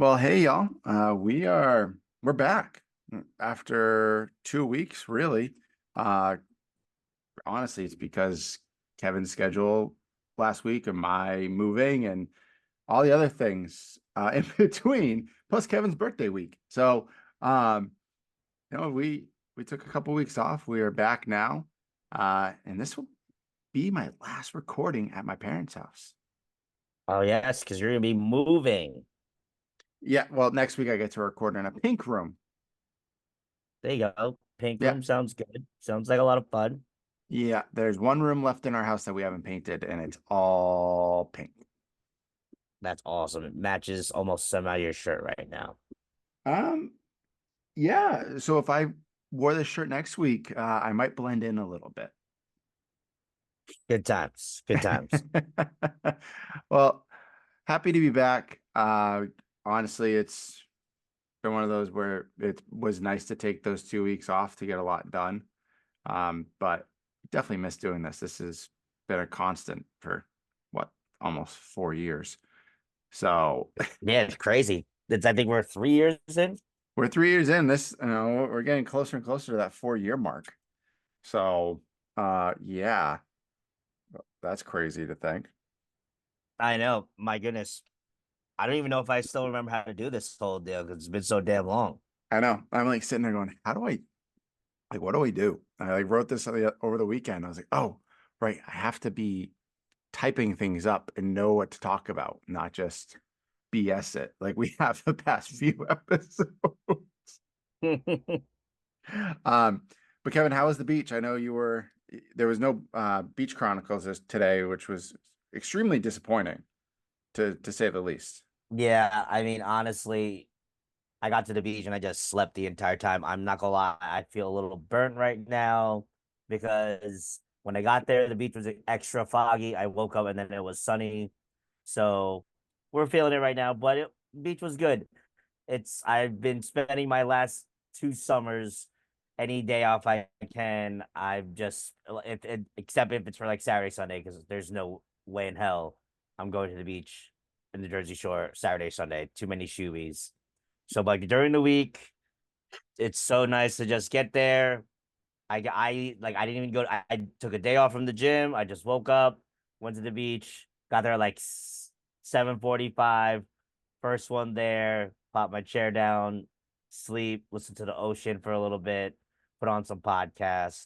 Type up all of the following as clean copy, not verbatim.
Well, hey y'all. We're back after 2 weeks, really. Uh Honestly, it's because Kevin's schedule last week and my moving and all the other things in between, plus Kevin's birthday week. So we took a couple weeks off. We are back now. And this will be my last recording at my parents' house. Oh yes, because you're gonna be moving. Yeah, well, next week I get to record in a pink room. There you go. Pink Yeah. room sounds good. Sounds like a lot of fun. Yeah, there's one room left in our house that we haven't painted, and it's all pink. That's awesome. It matches almost semi your shirt right now. Um, yeah. So if I wore this shirt next week, I might blend in a little bit. Good times. Good times. Well, happy to be back. Honestly, it's been one of those where it was nice to take those 2 weeks off to get a lot done. But definitely miss doing this. This has been a constant for what, almost 4 years. So Yeah, it's crazy. I think we're 3 years in. we're 3 years in. We're getting closer and closer to that 4 year mark. So, yeah, that's crazy to think. I know. My goodness. I don't even know if I still remember how to do this whole deal because it's been so damn long. I know. I'm like sitting there going, how do I, like, what do we do? I like wrote this over the weekend. I was like, oh, right. I have to be typing things up and know what to talk about, not just BS it like we have the past few episodes. Um, but Kevin, how was the beach? I know there was no beach chronicles today, which was extremely disappointing to say the least. Yeah, I mean, honestly, I got to the beach and I just slept the entire time. I'm not gonna lie, I feel a little burnt right now because when I got there, the beach was extra foggy. I woke up and then it was sunny. So we're feeling it right now, but beach was good. I've been spending my last 2 summers any day off I can. I've just except if it's for like Saturday, Sunday, because there's no way in hell I'm going to the beach in the Jersey Shore Saturday, Sunday. Too many shoebies. So like during the week, it's so nice to just get there. I didn't even go. I took a day off from the gym. I just woke up, went to the beach, got there like 7:45. First one there, pop my chair down, sleep, listen to the ocean for a little bit, put on some podcast.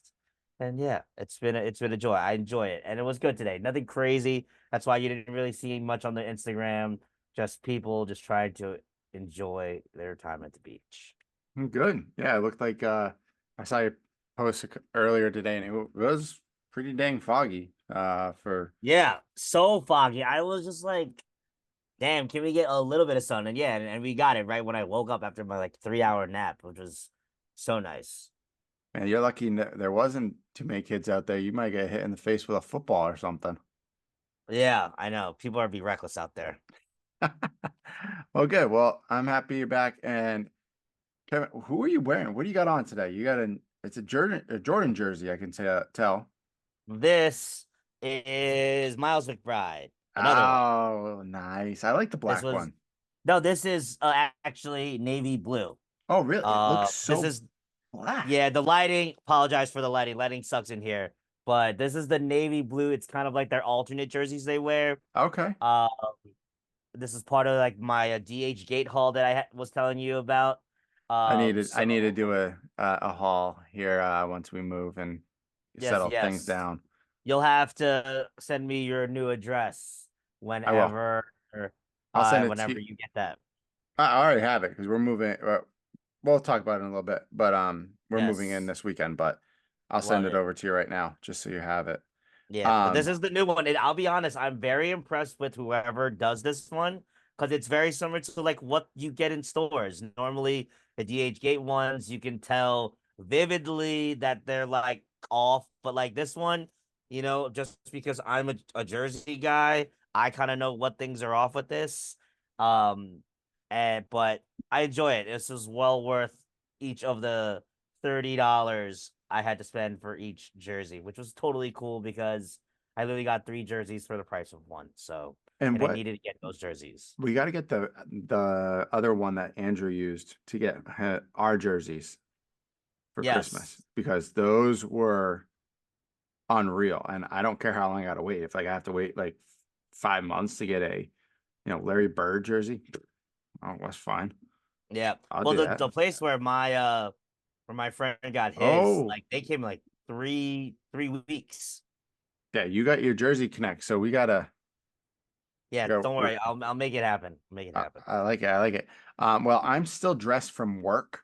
And yeah, it's been a joy. I enjoy it. And it was good today. Nothing crazy. That's why you didn't really see much on the Instagram. Just people just trying to enjoy their time at the beach. Good. Yeah, it looked like I saw your post earlier today, and it was pretty dang foggy. For Yeah, so foggy. I was just like, damn, can we get a little bit of sun? And yeah, and we got it right when I woke up after my like 3 hour nap, which was so nice. Man, you're lucky there wasn't too many kids out there. You might get hit in the face with a football or something. Yeah, I know. People are be reckless out there. Well, good. Well, I'm happy you're back. And Kevin, who are you wearing? What do you got on today? It's a Jordan jersey. I can tell. This is Miles McBride, another one. Oh, nice. I like the This black was one. no, this is actually navy blue. Oh, really? It looks This so is black. yeah, the lighting. Apologize for the lighting. Lighting sucks in here, but this is the navy blue. It's kind of like their alternate jerseys they wear. Okay. Uh, this is part of like my DH Gate haul that was telling you about. I need to So do a haul here once we move and yes, settle things yes, down. you'll have to send me your new address I will. whenever, I'll send it to whenever you. you get that. I already have it because we're moving. We'll talk about it in a little bit, but we're moving in Yes, this weekend. But I'll send love it it. over to you right now, just so you have it. Yeah, but this Um, is the new one. And I'll be honest, I'm very impressed with whoever does this one because it's very similar to like what you get in stores. Normally, the DH Gate ones, you can tell vividly that they're like off, but like this one, just because I'm a Jersey guy, I kind of know what things are off with this. Um, but I enjoy it. This is well worth each of the $30 I had to spend for each jersey, which was totally cool because I literally got three jerseys for the price of one. So And and I what needed to get those jerseys. we got to get the other one that Andrew used to get our jerseys for Christmas Yes. because those were unreal. And I don't care how long I got to wait. If like I have to wait like 5 months to get a Larry Bird jersey, oh, that's fine. Yeah. I'll Well, do the that. the place where my friend got his, Oh, like they came like three weeks. yeah, you got your Jersey Connect, so we gotta Yeah, go. don't worry. I'll make it happen. Make it happen. I like it. I like it. Well, I'm still dressed from work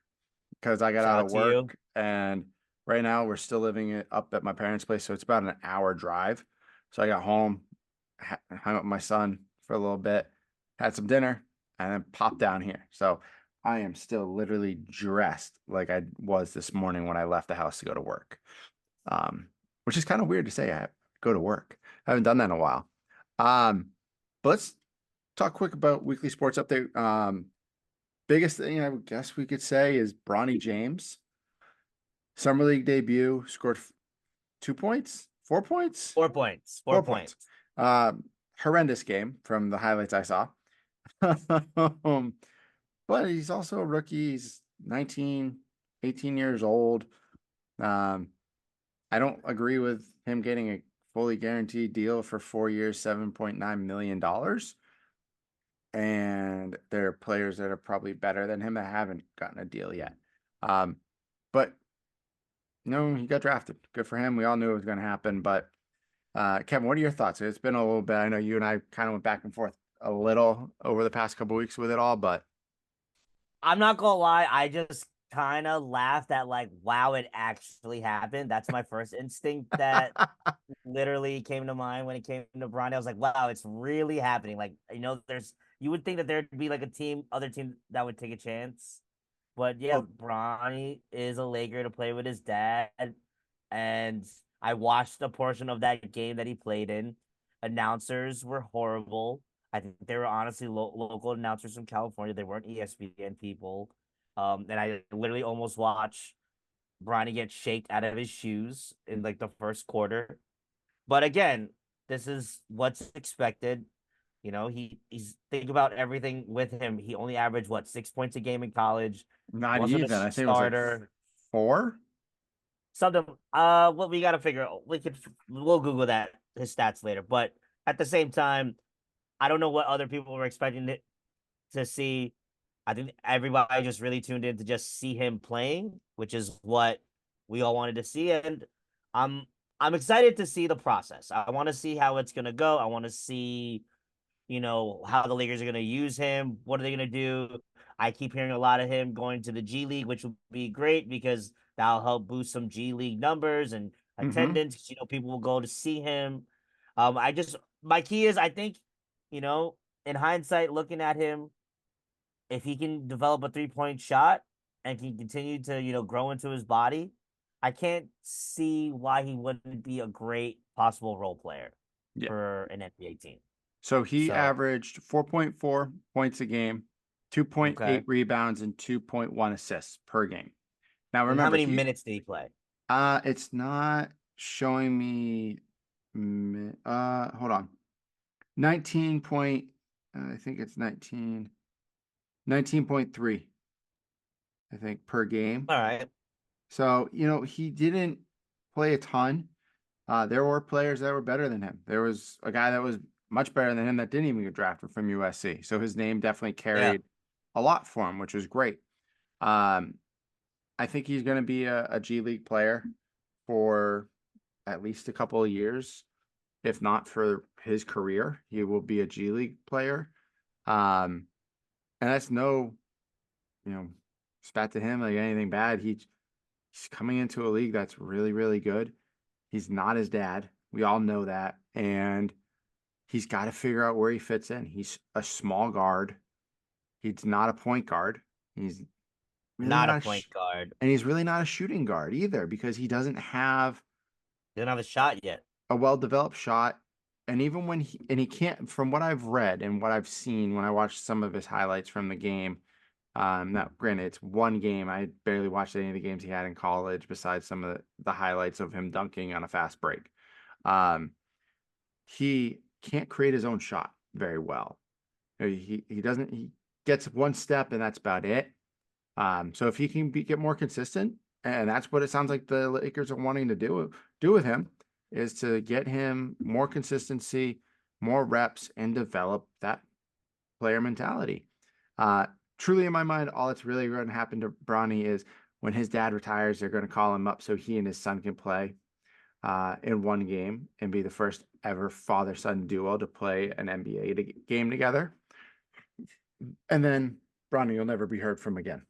because I got Shout out out of to you. work, and right now we're still living it up at my parents' place, so it's about an hour drive. So I got home, hung up with my son for a little bit, had some dinner, and then popped down here. So I am still literally dressed like I was this morning when I left the house to go to work. Um, which is kind of weird to say. I go to work. I haven't done that in a while. Um, but let's talk quick about weekly sports update. Biggest thing I would guess we could say is Bronny James, summer league debut, scored 2 points, 4 points, 4 points. Four 4 points. points. Horrendous game from the highlights I saw. But he's also a rookie. He's 19, 18 years old. Um, I don't agree with him getting a fully guaranteed deal for 4 years, $7.9 million. And there are players that are probably better than him that haven't gotten a deal yet. But no, he got drafted. Good for him. We all knew it was going to happen. But Kevin, what are your thoughts? It's been a little bit. I know you and I kind of went back and forth a little over the past couple weeks with it all, but I'm not gonna lie, I just kind of laughed at like, wow, it actually happened. That's my first instinct that literally came to mind when it came to Bronny. I was like, wow, it's really happening. Like, you would think that there'd be like other team that would take a chance. But yeah, well, Bronny is a Laker to play with his dad. And I watched a portion of that game that he played in. Announcers were horrible. I think they were honestly local announcers from California. They weren't ESPN people. And I literally almost watched Bronny get shaked out of his shoes in like the first quarter. But again, this is what's expected. He's think about everything with him. He only averaged what 6 points a game in college. not Wasn't a even. I think it was like starter. four. Something. What we gotta figure out. We'll Google that his stats later. But at the same time, I don't know what other people were expecting to see. I think everybody just really tuned in to just see him playing, which is what we all wanted to see. And I'm I'm excited to see the process. I want to see how it's gonna go. I want to see, how the Lakers are gonna use him. What are they gonna do? I keep hearing a lot of him going to the G League, which would be great because that'll help boost some G League numbers and Mm-hmm. attendance. People will go to see him. My key is I think, you know, in hindsight, looking at him, if he can develop a 3 point shot and can continue to, grow into his body, I can't see why he wouldn't be a great possible role player Yeah. for an NBA team. So he So, averaged 4.4 points a game, 2.8 okay. rebounds, and 2.1 assists per game. Now And how remember, many minutes did he play? it's not showing me hold on. 19 point I think it's 19.3, I think, per game. All right. So, he didn't play a ton. There were players that were better than him. There was a guy that was much better than him that didn't even get drafted from USC. So his name definitely Yeah. carried a lot for him, which was great. Um, I think he's going to be a G League player for at least a couple of years, if not for his career. He will be a G League player. Um, and that's no, you know, spat to him like anything bad. He's coming into a league that's really, really good. He's not his dad. We all know that. And he's got to figure out where he fits in. He's a small guard. He's not a point guard. He's really Not a not point guard. and he's really not a shooting guard either because he doesn't have Didn't have a shot yet. a well-developed shot. And even when he can't, from what I've read and what I've seen when I watched some of his highlights from the game, now granted it's one game. I barely watched any of the games he had in college besides some of the highlights of him dunking on a fast break. Um, he can't create his own shot. very well. He doesn't he gets one step and that's about it. So if he can get more consistent, and that's what it sounds like the Lakers are wanting to do with him, is to get him more consistency, more reps, and develop that player mentality. Truly, in my mind, all that's really going to happen to Bronny is when his dad retires, they're going to call him up so he and his son can play in one game and be the first ever father-son duo to play an NBA game together. And then Bronny will never be heard from again.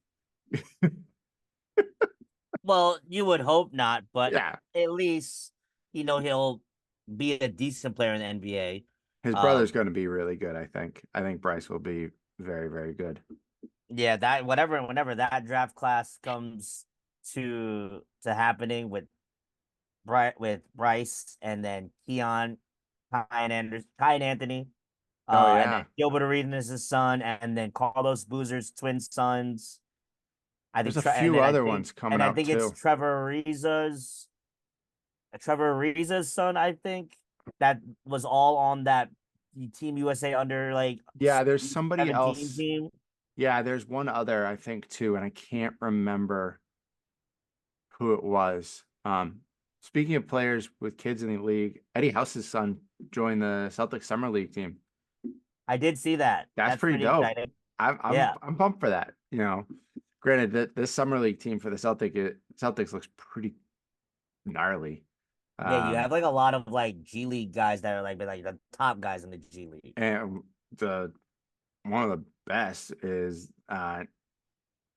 Well, you would hope not, but Yeah, at least he'll be a decent player in the NBA. his brother's going to be really good. I think. I think Bryce will be very, very good. Yeah, that whenever that draft class comes to happening with Bryce and then Keon, Kai and Anthony, Oh and then yeah, Gilbert Arenas' son, and then Carlos Boozer's twin sons. I there's think, a and few then I other think, ones coming and I up think it's too. Trevor Ariza's son. I think that was all on that Team USA under like Yeah, there's somebody 17 else. team. Yeah, there's one other I think too, and I can't remember who it was. Speaking of players with kids in the league, Eddie House's son joined the Celtics summer league team. I did see that. That's That's pretty pretty dope. exciting. I'm I'm Yeah. I'm pumped for that. Granted that this summer league team for the Celtics looks pretty gnarly. Yeah, you Um, have like a lot of like G League guys that are like the top guys in the G League. and the one of the best is I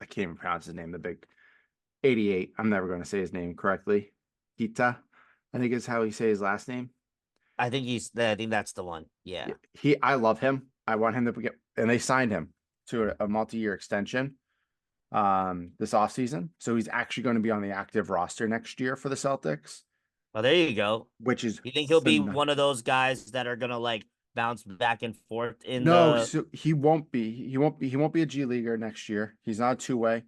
can't even pronounce his name. The big 88. I'm never going to say his name correctly. Kita, I think is how he say his last name. I think that's the one. Yeah. I love him. I want him to get, and they signed him to a multi-year extension this offseason. So he's actually going to be on the active roster next year for the Celtics, Well, there you go. which is You think he'll be phenomenal. one of those guys that are gonna like bounce back and forth in No, the? so he won't be. He won't be a G leaguer next year. He's not a two-way.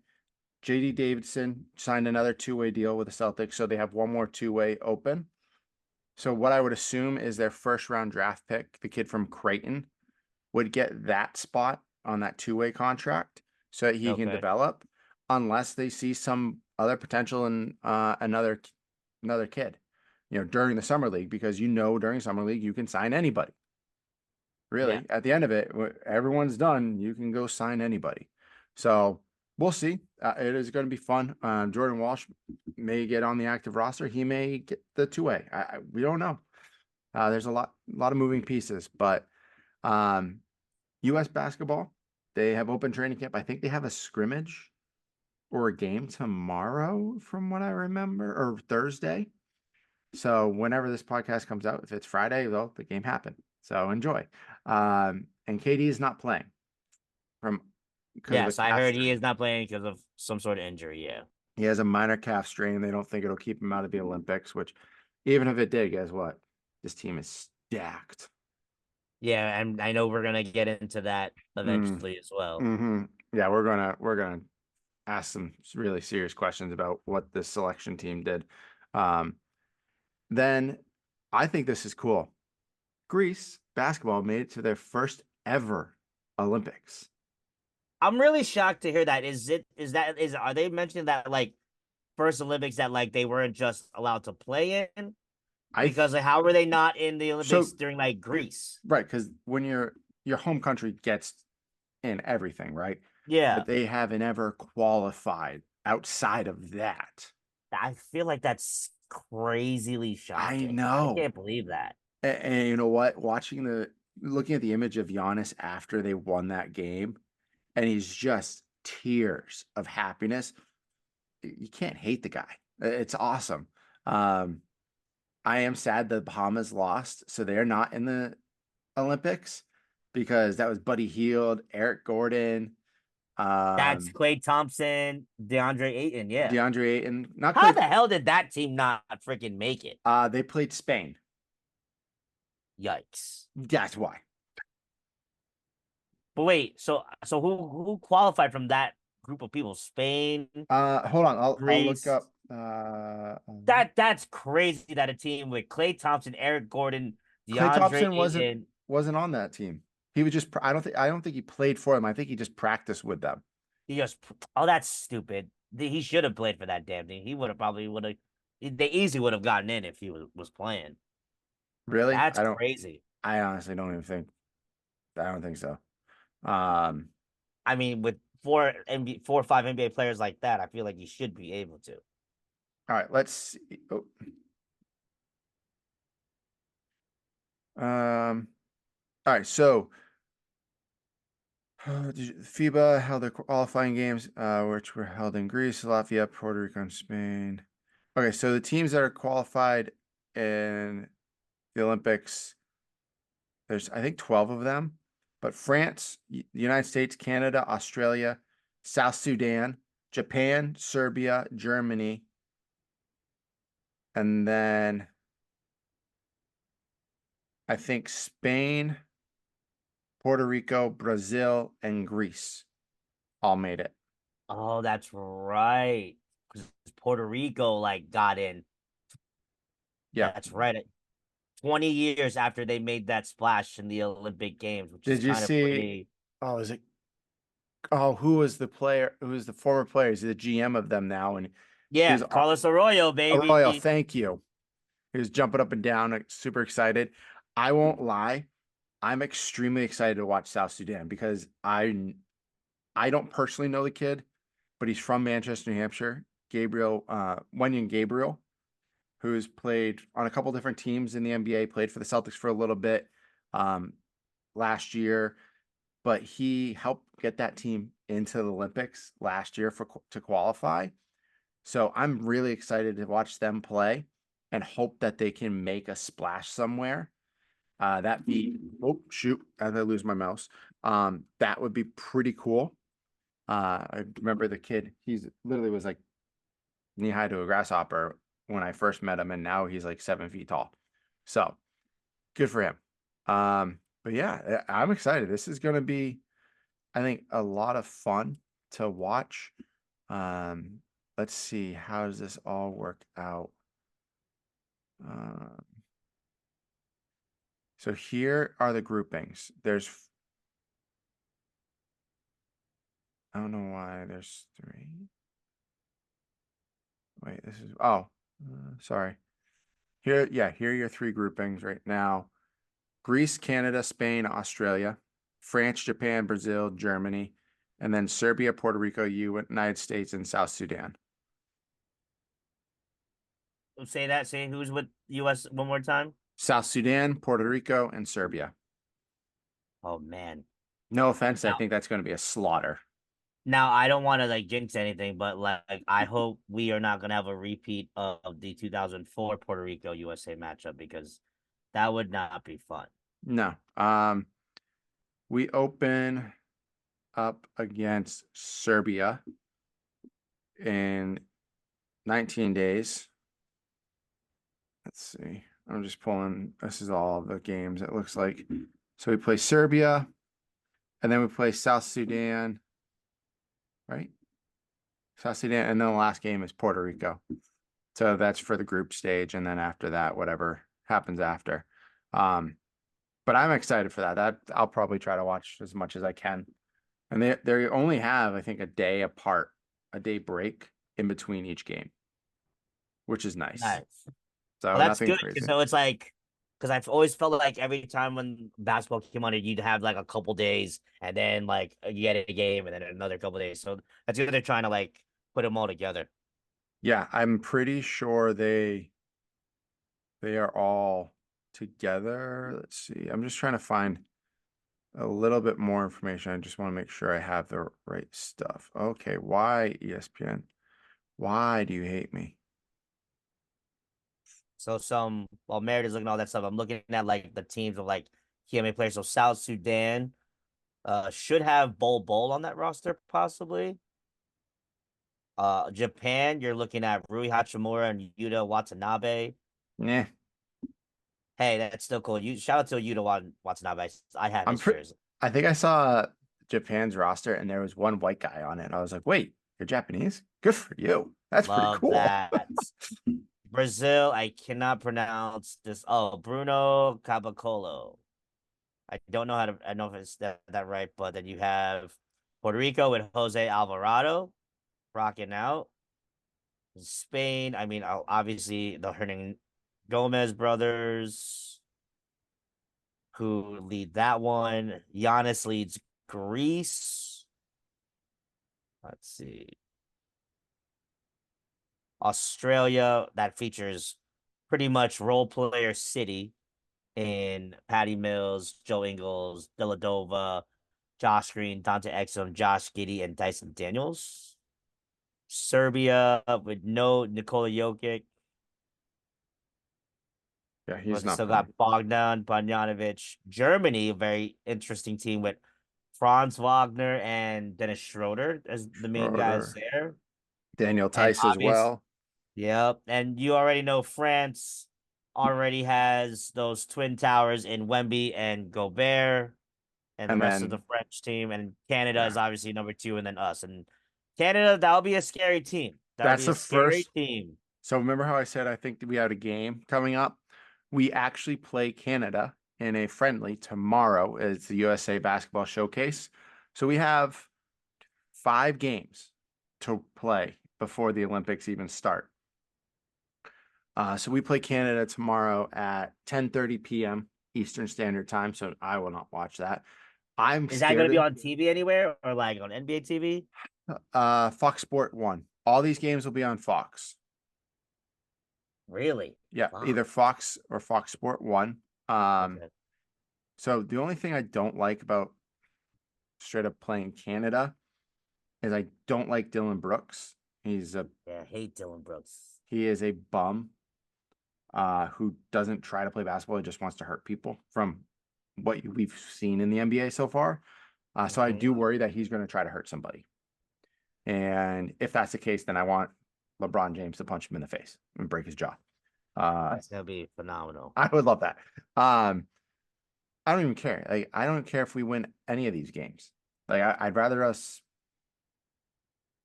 JD Davidson signed another two-way deal with the Celtics, so they have one more two-way open. So what I would assume is their first round draft pick, the kid from Creighton, would get that spot on that two-way contract so that he can Okay. develop, unless they see some other potential in another kid, during the summer league, because during summer league you can sign anybody. Really, Yeah. at the end of it, everyone's done. You can go sign anybody. So we'll see. It is going to be fun. Jordan Walsh may get on the active roster. He may get the two-way. We don't know. There's a lot of moving pieces, but U.S. basketball, they have open training camp. I think they have a scrimmage or a game tomorrow, from what I remember, or Thursday. So whenever this podcast comes out, if it's Friday, well, the game happened. So enjoy. And KD is not playing because of a Yes, I calf heard he strain. is not playing because of some sort of injury. Yeah. He has a minor calf strain. They don't think it'll keep him out of the Olympics, which even if it did, guess what? This team is stacked. Yeah, and I know we're gonna get into that Mm, eventually as well. hmm Yeah, we're gonna ask some really serious questions about what this selection team did. Um, then I think this is cool. Greece basketball made it to their first ever Olympics. I'm really shocked to hear that. Are they mentioning that like first Olympics that like they weren't just allowed to play in? I Because like, how were they not in the so Olympics during like Greece? right, because when your home country gets in everything, right? Yeah. But they haven't ever qualified outside of that. I feel like that's crazily I shocking. I know. can't believe that. And you know what? Looking at the image of Giannis after they won that game, and he's just tears of happiness. You can't hate the guy. It's awesome. Um, I am sad the Bahamas lost, so they're not in the Olympics because that was Buddy Hield, Eric Gordon, That's um, Clay Thompson, DeAndre Ayton. Yeah. DeAndre Ayton. Not How Clay. the hell did that team not freaking make it? They played Spain. Yikes. That's why. But wait, so who qualified from that group of people? Spain, Hold on. I'll look Greece. up. That's crazy that a team with Clay Thompson, Eric Gordon, Clay DeAndre Thompson wasn't Ayton. wasn't on that team. He was just. I don't think he played for them. I think he just practiced with them. He just, oh, that's stupid. He should have played for that damn thing. He would have. They easily would have gotten in if he was playing. Really? That's crazy. I honestly don't even think. I don't think so. Um. I mean, with 4 or 5 NBA players like that, I feel like you should be able to. All right. Let's see. Oh. All right. So FIBA held their qualifying games, which were held in Greece, Latvia, Puerto Rico, and Spain. Okay, so the teams that are qualified in the Olympics, there's I think 12 of them, but France, the United States, Canada, Australia, South Sudan, Japan, Serbia, Germany, and then I think Spain, Puerto Rico, Brazil, and Greece all made it. Oh, that's right. Because Puerto Rico like got in. Yeah. That's right. 20 years after they made that splash in the Olympic Games, which is Did you kind of see? pretty. Oh, is it? Oh, who was the player? Who was the former player? He's the GM of them now, and he Yeah, was Carlos Arroyo, Arroyo. baby. Thank you. He was jumping up and down, like, super excited. I won't lie, I'm extremely excited to watch South Sudan because I don't personally know the kid, but he's from Manchester, New Hampshire. Gabriel, Wenyan Gabriel, who's played on a couple different teams in the NBA, played for the Celtics for a little bit um, last year, but he helped get that team into the Olympics last year to qualify. So I'm really excited to watch them play and hope that they can make a splash somewhere. That be oh shoot, as I lose my mouse. That would be pretty cool. I remember the kid, he's literally was like knee high to a grasshopper when I first met him, and now he's like 7 feet tall. So good for him. But yeah, I'm excited. This is gonna be, I think, a lot of fun to watch. Um, let's see, how does this all work out? Um, so here are the groupings. I don't know why there's 3. Wait, this is, sorry. Here, yeah, here are your 3 groupings right now. Greece, Canada, Spain, Australia, France, Japan, Brazil, Germany, and then Serbia, Puerto Rico, United States, and South Sudan. Say that. Say who's with U.S. one more time. South Sudan, Puerto Rico, and Serbia. Oh man. No offense, I Now, think that's going to be a slaughter. now I don't want to like jinx anything, but like I hope we are not gonna have a repeat of the 2004 Puerto Rico USA matchup because that would not be fun. No. We open up against Serbia in 19 days. Let's see. I'm just pulling. This is all the games, it looks like. So we play Serbia, and then we play South Sudan, right? South Sudan, and then the last game is Puerto Rico. So that's for the group stage, and then after that, whatever happens after. But I'm excited for that. That I'll probably try to watch as much as I can. And they only have, I think, a day apart, a day break in between each game, which is nice. Nice. So Well, that's nothing good. crazy. So it's like, because I've always felt like every time when basketball came on, you'd have like a couple days, and then like you get a game, and then another couple days. So that's good. They're trying to like put them all together. Yeah, I'm pretty sure they are all together. Let's see. I'm just trying to find a little bit more information. I just want to make sure I have the right stuff. Okay, why ESPN? Why do you hate me? So while Merritt is looking at all that stuff, I'm looking at like the teams of like KMA players. So South Sudan, should have Bol on that roster possibly. Japan, you're looking at Rui Hachimura and Yuta Watanabe. Yeah, Hey, that's still cool. You shout out to Yuta Watanabe. I have I'm his pretty. jersey. I think I saw Japan's roster and there was one white guy on it. And I was like, wait, you're Japanese? Good for you. That's pretty Love cool. that. Brazil, I cannot pronounce this. Oh, Bruno Caboclo. I don't know how to. I don't know if it's that right, but then you have Puerto Rico with Jose Alvarado rocking out. Spain, I mean, obviously the Hernan Gomez brothers who lead that one. Giannis leads Greece. Let's see. Australia, that features pretty much role player city in Patty Mills, Joe Ingles, Deladova, Josh Green, Dante Exum, Josh Giddey, and Dyson Daniels. Serbia with no Nikola Jokic, Yeah, but he's they not still playing. got Bogdan Bogdanovic. Germany, a very interesting team with Franz Wagner and Dennis Schroeder as the main guys Schroeder, there. Daniel And Tice as obvious, well. yep. And you already know France already has those twin towers in Wemby and Gobert and the And rest of the then, French team. And Canada yeah, is obviously number two, and then us. And Canada, that'll be a scary team. That'll that's be a the scary first. team. So remember how I said I think that we had a game coming up? We actually play Canada in a friendly tomorrow. It's the USA Basketball Showcase. So we have 5 games to play before the Olympics even start. So we play Canada tomorrow at 10:30 p.m. Eastern Standard Time. So I will not watch that. I'm Is that going scared to be of on TV anywhere or like on NBA TV? Fox Sport 1. All these games will be on Fox. Really? Yeah, Fuck. either Fox or Fox Sport 1. Um, Okay. so the only thing I don't like about straight up playing Canada is I don't like Dylan Brooks. Yeah, I hate Dylan Brooks. He is a bum who doesn't try to play basketball. He just wants to hurt people from what we've seen in the NBA so far. So I do Mhm. worry that he's going to try to hurt somebody. And if that's the case, then I want LeBron James to punch him in the face and break his jaw. That's gonna be phenomenal. I would love that. Um, I don't even care. Like, I don't care if we win any of these games. Like, I'd rather us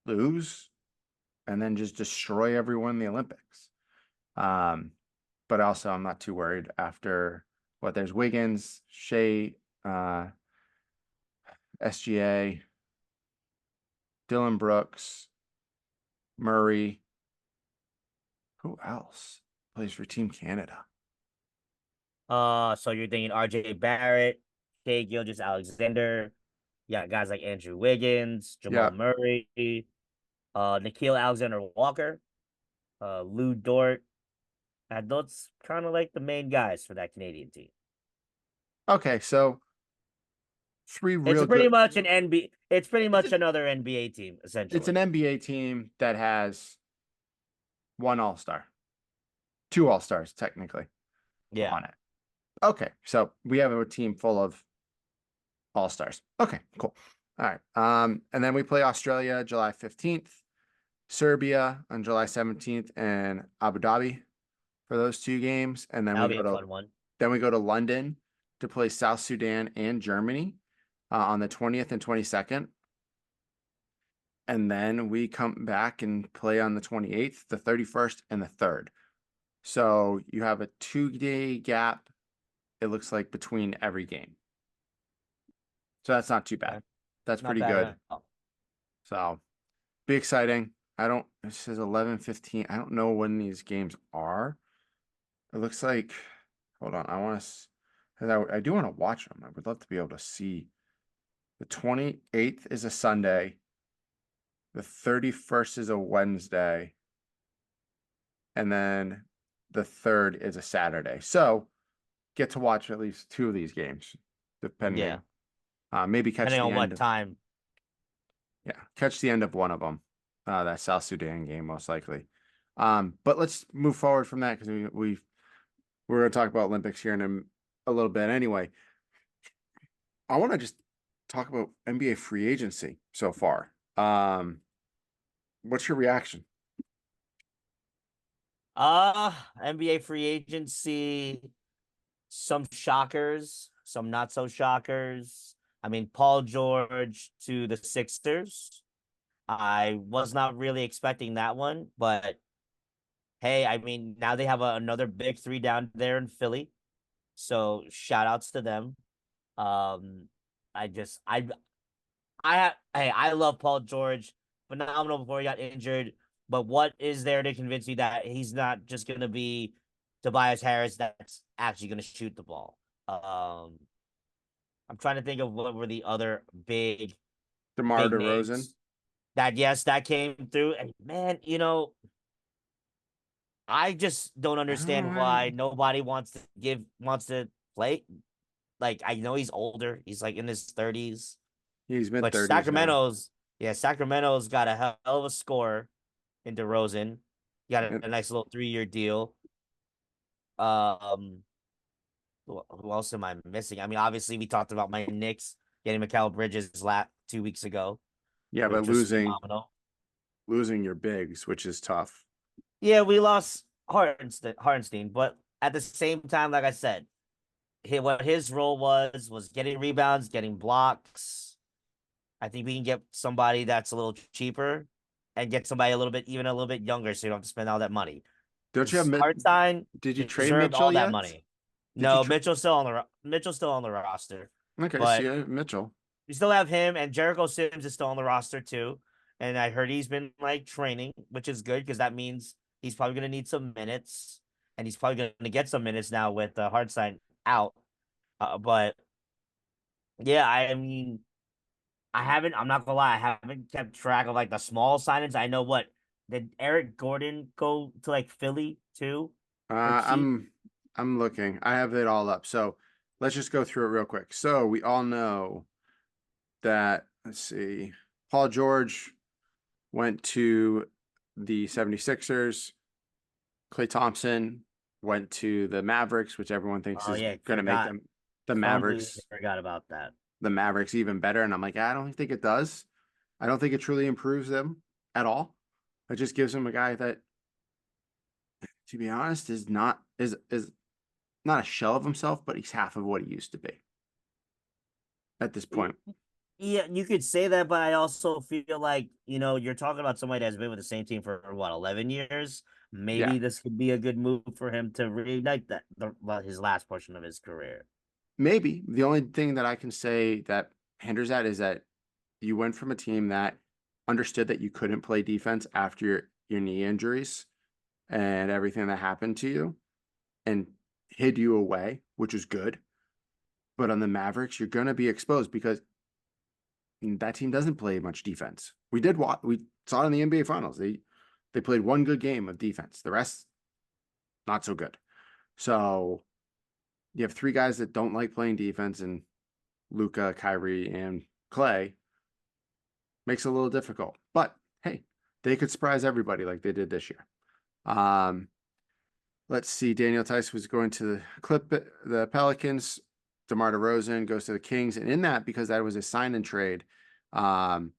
lose and then just destroy everyone in the Olympics. Um, but also I'm not too worried after what there's Wiggins, Shea, SGA, Dylan Brooks, Murray. Who else plays for Team Canada? So you're thinking RJ Barrett, Shea Gilgeous Alexander, yeah, guys like Andrew Wiggins, Jamal Yeah. Murray, Nikhil Alexander Walker, Lou Dort. And those kind of like the main guys for that Canadian team. Okay, so 3 It's real pretty good. much an NBA. It's pretty It's much an, another NBA team, it's an essentially. NBA team that has 1 All-Star, 2 All-Stars technically Yeah. on it. Okay, so we have a team full of All-Stars. Okay, cool. All right. And then we play Australia July 15th, Serbia on July 17th, and Abu Dhabi for those 2 games. And then That'll be a fun one. we go to London to play South Sudan and Germany on the 20th and 22nd. And then we come back and play on the 28th, the 31st, and the 3rd. So you have a 2-day gap, it looks like, between every game. So that's not too bad. That's Not pretty bad good. at all. So be exciting. It says 11:15. I don't know when these games are. It looks like, hold on, I do want to watch them. I would love to be able to see. The 28th is a Sunday. The 31st is a Wednesday. And then the 3rd is a Saturday. So get to watch at least 2 of these games, Yeah. depending. Maybe catch Depending the on end what of, time. yeah, catch the end of one of them. That South Sudan game, most likely. But let's move forward from that because we're going to talk about Olympics here in a little bit. Anyway, I want to just talk about NBA free agency so far. What's your reaction? NBA free agency. Some shockers, some not so shockers. I mean, Paul George to the Sixers. I was not really expecting that one, but hey, I mean, now they have another big three down there in Philly. So shout outs to them. Um, I just hey, I love Paul George, phenomenal before he got injured. But what is there to convince me that he's not just gonna be Tobias Harris that's actually gonna shoot the ball? I'm trying to think of what were the other DeMar big DeRozan. names that yes, that came through. And man, I just don't understand why Oh, nobody wants to play. Like I know he's older, he's like in his 30s, he's mid but thirties now. Sacramento's got a hell of a score in DeRozan. He got And a nice little 3-year deal. Um, who else am I missing? I mean, obviously we talked about my Knicks getting Mikal Bridges 2 weeks ago, yeah, but which was losing phenomenal. your bigs, which is tough. Yeah, we lost Hartenstein, but at the same time, like I said, what his role was getting rebounds, getting blocks. I think we can get somebody that's a little cheaper and get somebody even a little bit younger, so you don't have to spend all that money. Don't you have Hartenstein did you trade deserved Mitchell all that yet? money. Did you No, trade Mitchell's still on the roster, Okay, so but you have Mitchell. we still have him, and Jericho Sims is still on the roster too. And I heard he's been like training, which is good because that means he's probably going to need some minutes, and he's probably going to get some minutes now with Hartenstein out. But yeah, I mean, I'm not gonna lie, I haven't kept track of like the small signings. I know what did Eric Gordon go to like Philly too for Uh, cheap? I'm I'm looking. I have it all up. So let's just go through it real quick. So we all know that, let's see, Paul George went to the 76ers. Klay Thompson went to the Mavericks, which everyone thinks Oh is yeah, going to make forgot them the completely Mavericks forgot about that. even better. And I'm like, I don't think it does. I don't think it truly improves them at all. It just gives them a guy that, to be honest, is not a shell of himself, but he's half of what he used to be at this point. Yeah, you could say that, but I also feel like, you're talking about somebody that's been with the same team for what, 11 years? Yeah, Maybe this could be a good move for him to reignite his last portion of his career. maybe. The only thing that I can say that hinders that is that you went from a team that understood that you couldn't play defense after your knee injuries and everything that happened to you and hid you away, which is good. But on the Mavericks, you're going to be exposed because that team doesn't play much defense. We saw it in the NBA Finals. They played one good game of defense. The rest not so good. So you have three guys that don't like playing defense, and Luka, Kyrie, and Clay makes it a little difficult. But hey, they could surprise everybody like they did this year. Um, let's see. Daniel Tice was going to the Pelicans. DeMar DeRozan goes to the Kings, and in that, because that was a sign and trade, um,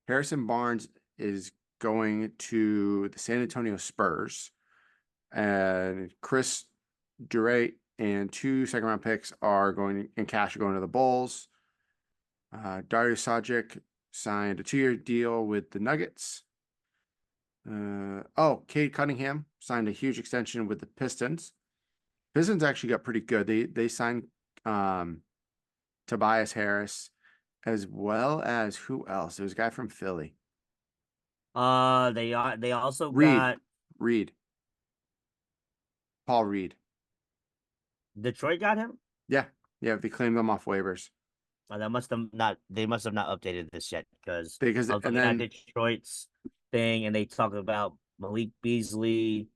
Harrison Barnes is going to the San Antonio Spurs, and Chris Durant and 2 second-round picks are going in cash are going to the Bulls. Dario Saric signed a 2-year deal with the Nuggets. Cade Cunningham signed a huge extension with the Pistons. Pistons actually got pretty good. They signed Tobias Harris as well as who else? There was a guy from Philly. They also Reed. got Reed. Paul Reed. Detroit got him. Yeah. Yeah, they claimed them off waivers. That must have not They must have not updated this yet because Because I was and looking at then Detroit's thing and they talk about Malik Beasley,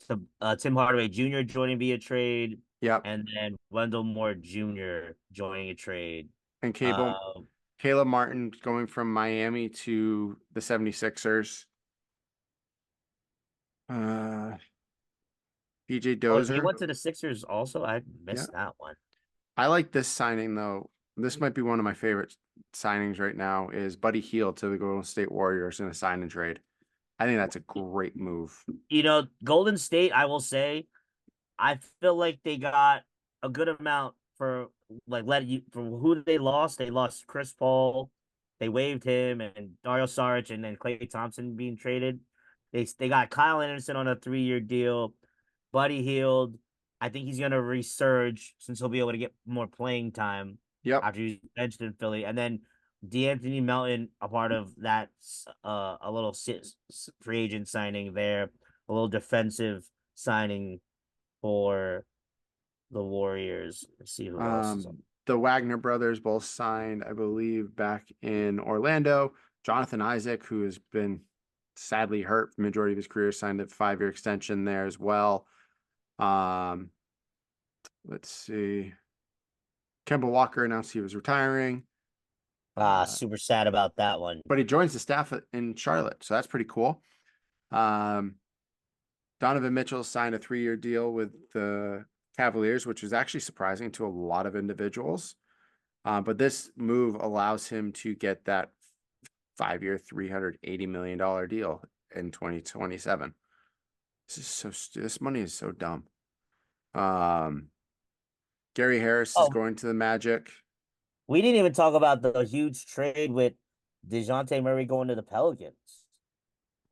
Tim Hardaway Jr. joining via trade, yep. and then Wendell Moore Jr. joining a trade. And Uh, Caleb Martin going from Miami to the 76ers. Uh PJ he Dozier. went to the Sixers also. I Yeah. missed that one. I like this signing though. This might be one of my favorite signings right now is Buddy Hield to the Golden State Warriors in a sign and trade. I think that's a great move. Golden State, I will say, I feel like they got a good amount for like let you for who they lost. They lost Chris Paul, they waived him, and Dario Saric, and then Klay Thompson being traded. They got Kyle Anderson on a 3-year deal. Buddy Hield, I think he's gonna resurge since he'll be able to get more playing time. Yep. after he was benched in Philly, and then D'Anthony Melton, a part of that, a little free agent signing there, a little defensive signing for the Warriors. Let's see who else is on. The Wagner brothers both signed, I believe, back in Orlando. Jonathan Isaac, who has been sadly hurt for the majority of his career, signed a 5-year extension there as well. Let's see. Kemba Walker announced he was retiring, Super sad about that one. but he joins the staff in Charlotte, so that's pretty cool. Donovan Mitchell signed a 3-year deal with the Cavaliers, which is actually surprising to a lot of individuals. But this move allows him to get that 5-year, $380 million deal in 2027. This money is so dumb. Gary Harris is going to the Magic. We didn't even talk about the huge trade with DeJounte Murray going to the Pelicans.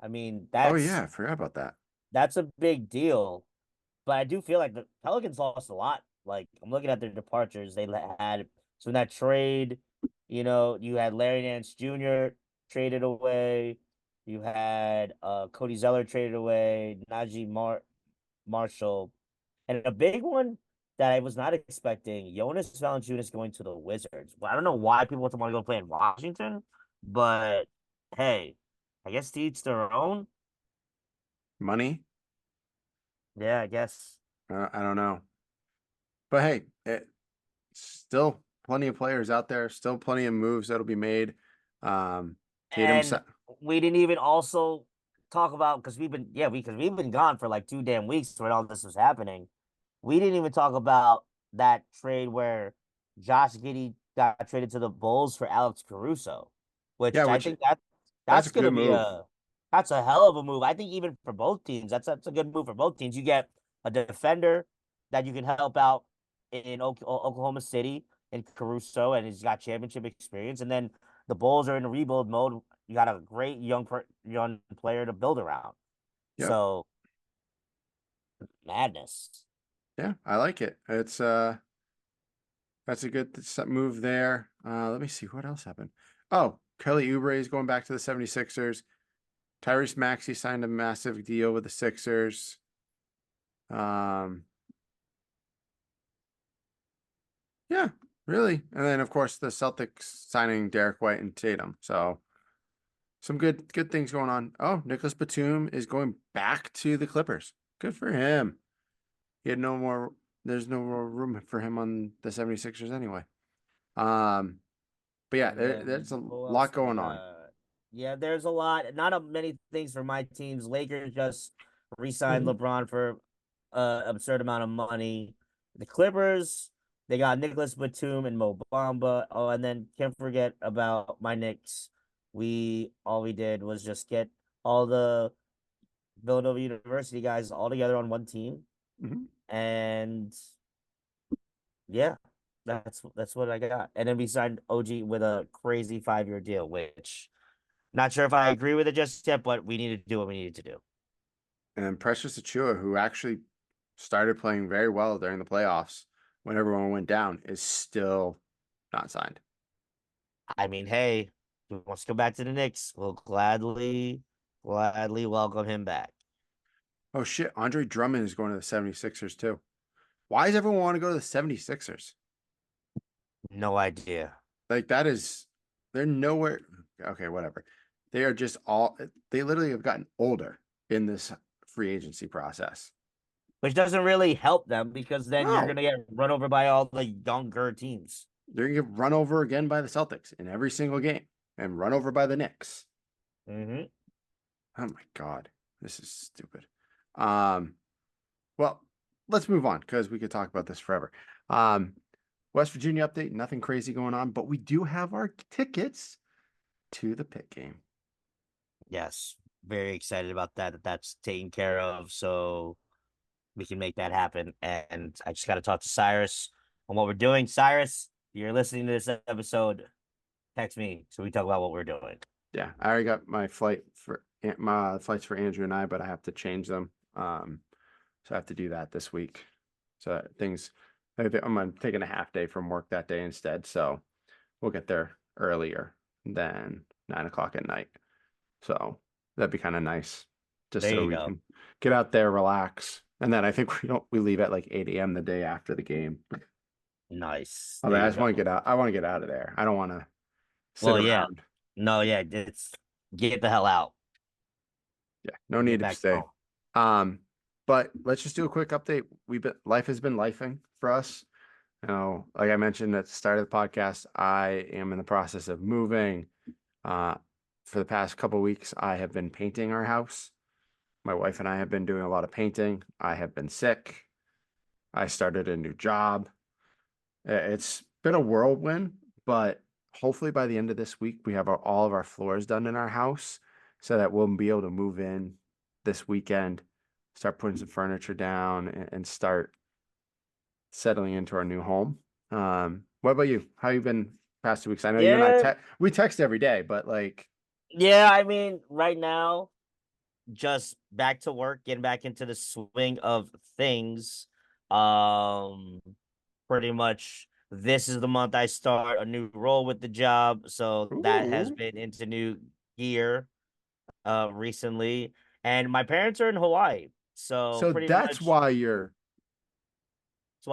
I mean, Oh yeah, I forgot about that. That's a big deal. But I do feel like the Pelicans lost a lot. Like, I'm looking at their departures. They had, so in that trade, you had Larry Nance Jr. traded away. You had Cody Zeller traded away, Marshall. And a big one that I was not expecting, Jonas Valanciunas going to the Wizards. Well, I don't know why people want to go play in Washington, but hey, I guess to each their own. Money? Yeah, I guess. I don't know. But hey, still plenty of players out there. Still plenty of moves that'll be made. Tatum. And we didn't even also talk about, because we've been gone for like 2 damn weeks when all this was happening. We didn't even talk about that trade where Josh Giddey got traded to the Bulls for Alex Caruso, which I think that's going to be that's a hell of a move. I think even for both teams, that's a good move for both teams. You get a defender that you can help out in Oklahoma City and Caruso, and he's got championship experience. And then the Bulls are in a rebuild mode. You got a great young player to build around. Yep. So madness. Yeah, I like it. It's that's a good move there. Let me see what else happened. Oh, Kelly Oubre is going back to the 76ers. Tyrese Maxey signed a massive deal with the Sixers. Yeah, really. And then of course the Celtics signing Derek White and Tatum. So some good things going on. Oh, Nicholas Batum is going back to the Clippers. Good for him. He had there's no more room for him on the 76ers anyway. But yeah, there's a lot going on. Yeah, there's a lot. Not many things for my teams. Lakers just re-signed LeBron for absurd amount of money. The Clippers, they got Nicholas Batum and Mo Bamba. Oh, and then can't forget about my Knicks. All we did was just get all the Villanova University guys all together on one team. And yeah, that's what I got. And then we signed OG with a crazy 5-year deal, which not sure if I agree with it just yet, but we need to do what we needed to do. And Precious Achiuwa, who actually started playing very well during the playoffs when everyone went down, is still not signed. I mean, hey, if he wants to go back to the Knicks, we'll gladly welcome him back. Oh shit, Andre Drummond is going to the 76ers too. Why does everyone want to go to the 76ers? No idea. Like they're nowhere. Okay, whatever. They are just they literally have gotten older in this free agency process. Which doesn't really help them because then you're going to get run over by all the younger teams. They're going to get run over again by the Celtics in every single game and run over by the Knicks. Mm-hmm. Oh my God. This is stupid. Well, let's move on because we could talk about this forever. West Virginia update, nothing crazy going on, but we do have our tickets to the Pitt game. Yes, very excited about that. That's taken care of, so we can make that happen. And I just got to talk to Cyrus on what we're doing. Cyrus, if you're listening to this episode, text me so we talk about what we're doing. Yeah, I already got my flights for Andrew and I, but I have to change them. So I have to do that this week. So things I'm taking a half day from work that day instead, so we'll get there earlier than 9 o'clock at night. So that'd be kind of nice, just There so you we go. can get out there, relax, and then I think we leave at like 8 a.m. the day after the game. Nice. I There mean, I you just want to go. get out. I want to get out of there. I don't want to sit Well, yeah. around. No, yeah, it's get the hell out. Yeah, no Get need to back stay. home. Um, but let's just do a quick update. Life has been lifing for us. Like I mentioned at the start of the podcast, I am in the process of moving. Uh, for the past couple weeks, I have been painting our house. My wife and I have been doing a lot of painting. I have been sick. I started a new job. It's been a whirlwind, but hopefully by the end of this week, we have all of our floors done in our house so that we'll be able to move in this weekend, start putting some furniture down and start settling into our new home. What about you? How you been past 2 weeks? I know you and I Yeah, we text every day, but like, yeah. I mean, right now, just back to work, getting back into the swing of things. Um, Pretty much this is the month I start a new role with the job, so that has ooh. been into new gear recently. And my parents are in Hawaii, so So pretty much that's why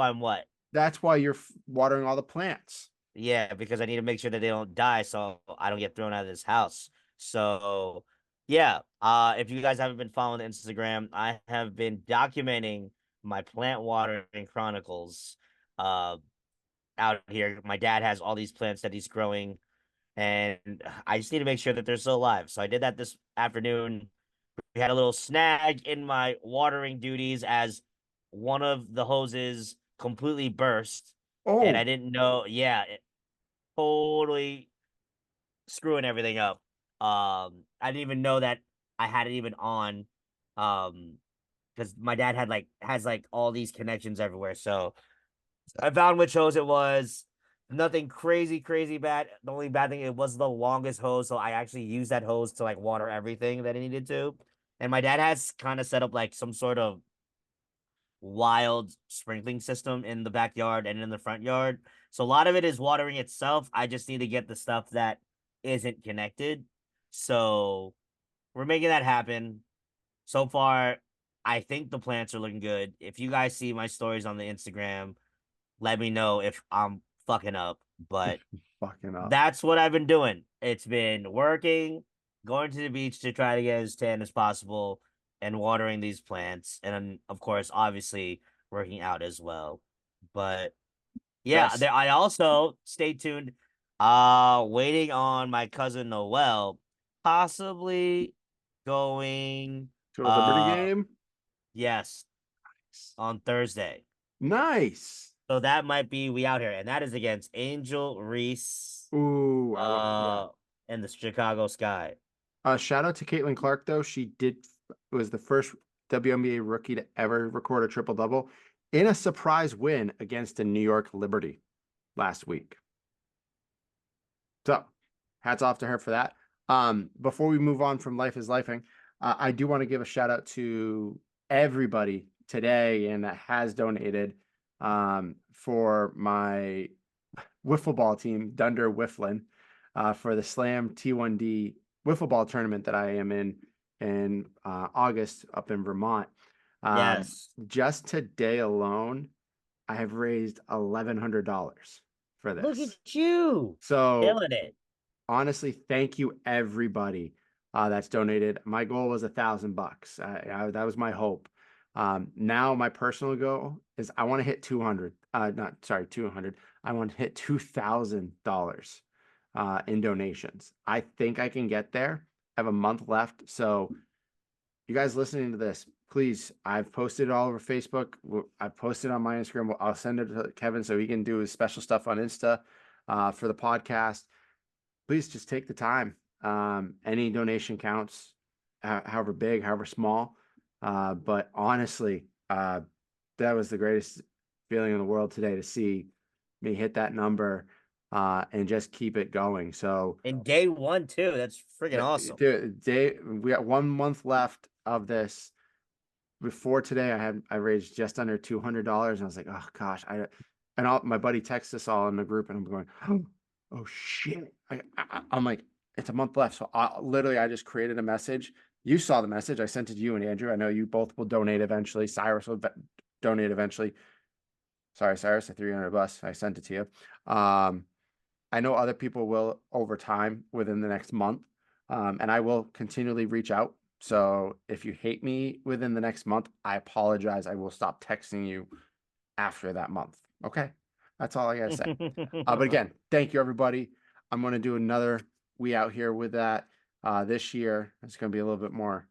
I'm what? that's why you're watering all the plants. Yeah, because I need to make sure that they don't die so I don't get thrown out of this house. So yeah, if you guys haven't been following Instagram, I have been documenting my plant watering chronicles uh out here. My dad has all these plants that he's growing, and I just need to make sure that they're still alive. So I did that this afternoon. We had a little snag in my watering duties as one of the hoses completely burst, and I Oh, didn't know. Yeah, totally screwing everything up. I didn't even know that I had it even on. Because my dad has like all these connections everywhere. So I found which hose it was. Nothing crazy, crazy bad. The only bad thing, it was the longest hose, so I actually used that hose to like water everything that I needed to. And my dad has kind of set up like some sort of wild sprinkling system in the backyard and in the front yard. So a lot of it is watering itself. I just need to get the stuff that isn't connected. So we're making that happen. So far, I think the plants are looking good. If you guys see my stories on the Instagram, let me know if I'm fucking up. But fucking up. that's what I've been doing. It's been working, going to the beach to try to get as tan as possible, and watering these plants. And then, of course, obviously working out as well. But yeah, Best there I also stay tuned. Waiting on my cousin Noel, possibly going to a Liberty uh game. yes, on Thursday. Nice. So that might be we out here, and that is against Angel Reese Ooh, yeah. uh in the Chicago Sky. Shout out to Caitlin Clark though. She was the first WNBA rookie to ever record a triple double in a surprise win against the New York Liberty last week. So, hats off to her for that. Before we move on from Life is Lifing, I do want to give a shout out to everybody today and that has donated for my wiffle ball team, Dunder Whifflin, for the Slam T1D wiffle ball tournament that I am in August up in Vermont. Yes. Just today alone, I have raised $1,100 for Look this. at you So killing it. honestly, thank you everybody that's donated. My goal was $1,000. That was my hope. Now my personal goal is I want to hit 200. Not sorry, 200. I want to hit $2,000 in donations. I think I can get there. I have a month left, so you guys listening to this, please. I've posted it all over Facebook. I've posted on my Instagram. I'll send it to Kevin so he can do his special stuff on Insta for the podcast. Please just take the time. Any donation counts, however big, however small. But honestly, that was the greatest feeling in the world today to see me hit that number and just keep it going. So, In day one too. That's freaking awesome. we got 1 month left of this. Before today, I raised just under $200, and I was like, oh gosh, and my buddy texts us all in the group, and I'm going, oh shit. I'm like, it's a month left. So I just created a message. You saw the message. I sent it to you and Andrew. I know you both will donate eventually. Cyrus will donate eventually. Sorry, Cyrus, I threw you under the bus. I sent it to you. I know other people will over time within the next month. And I will continually reach out. So if you hate me within the next month, I apologize. I will stop texting you after that month. Okay. That's all I gotta say. But again, thank you everybody. I'm gonna do another We Out Here with that this year. It's gonna be a little bit more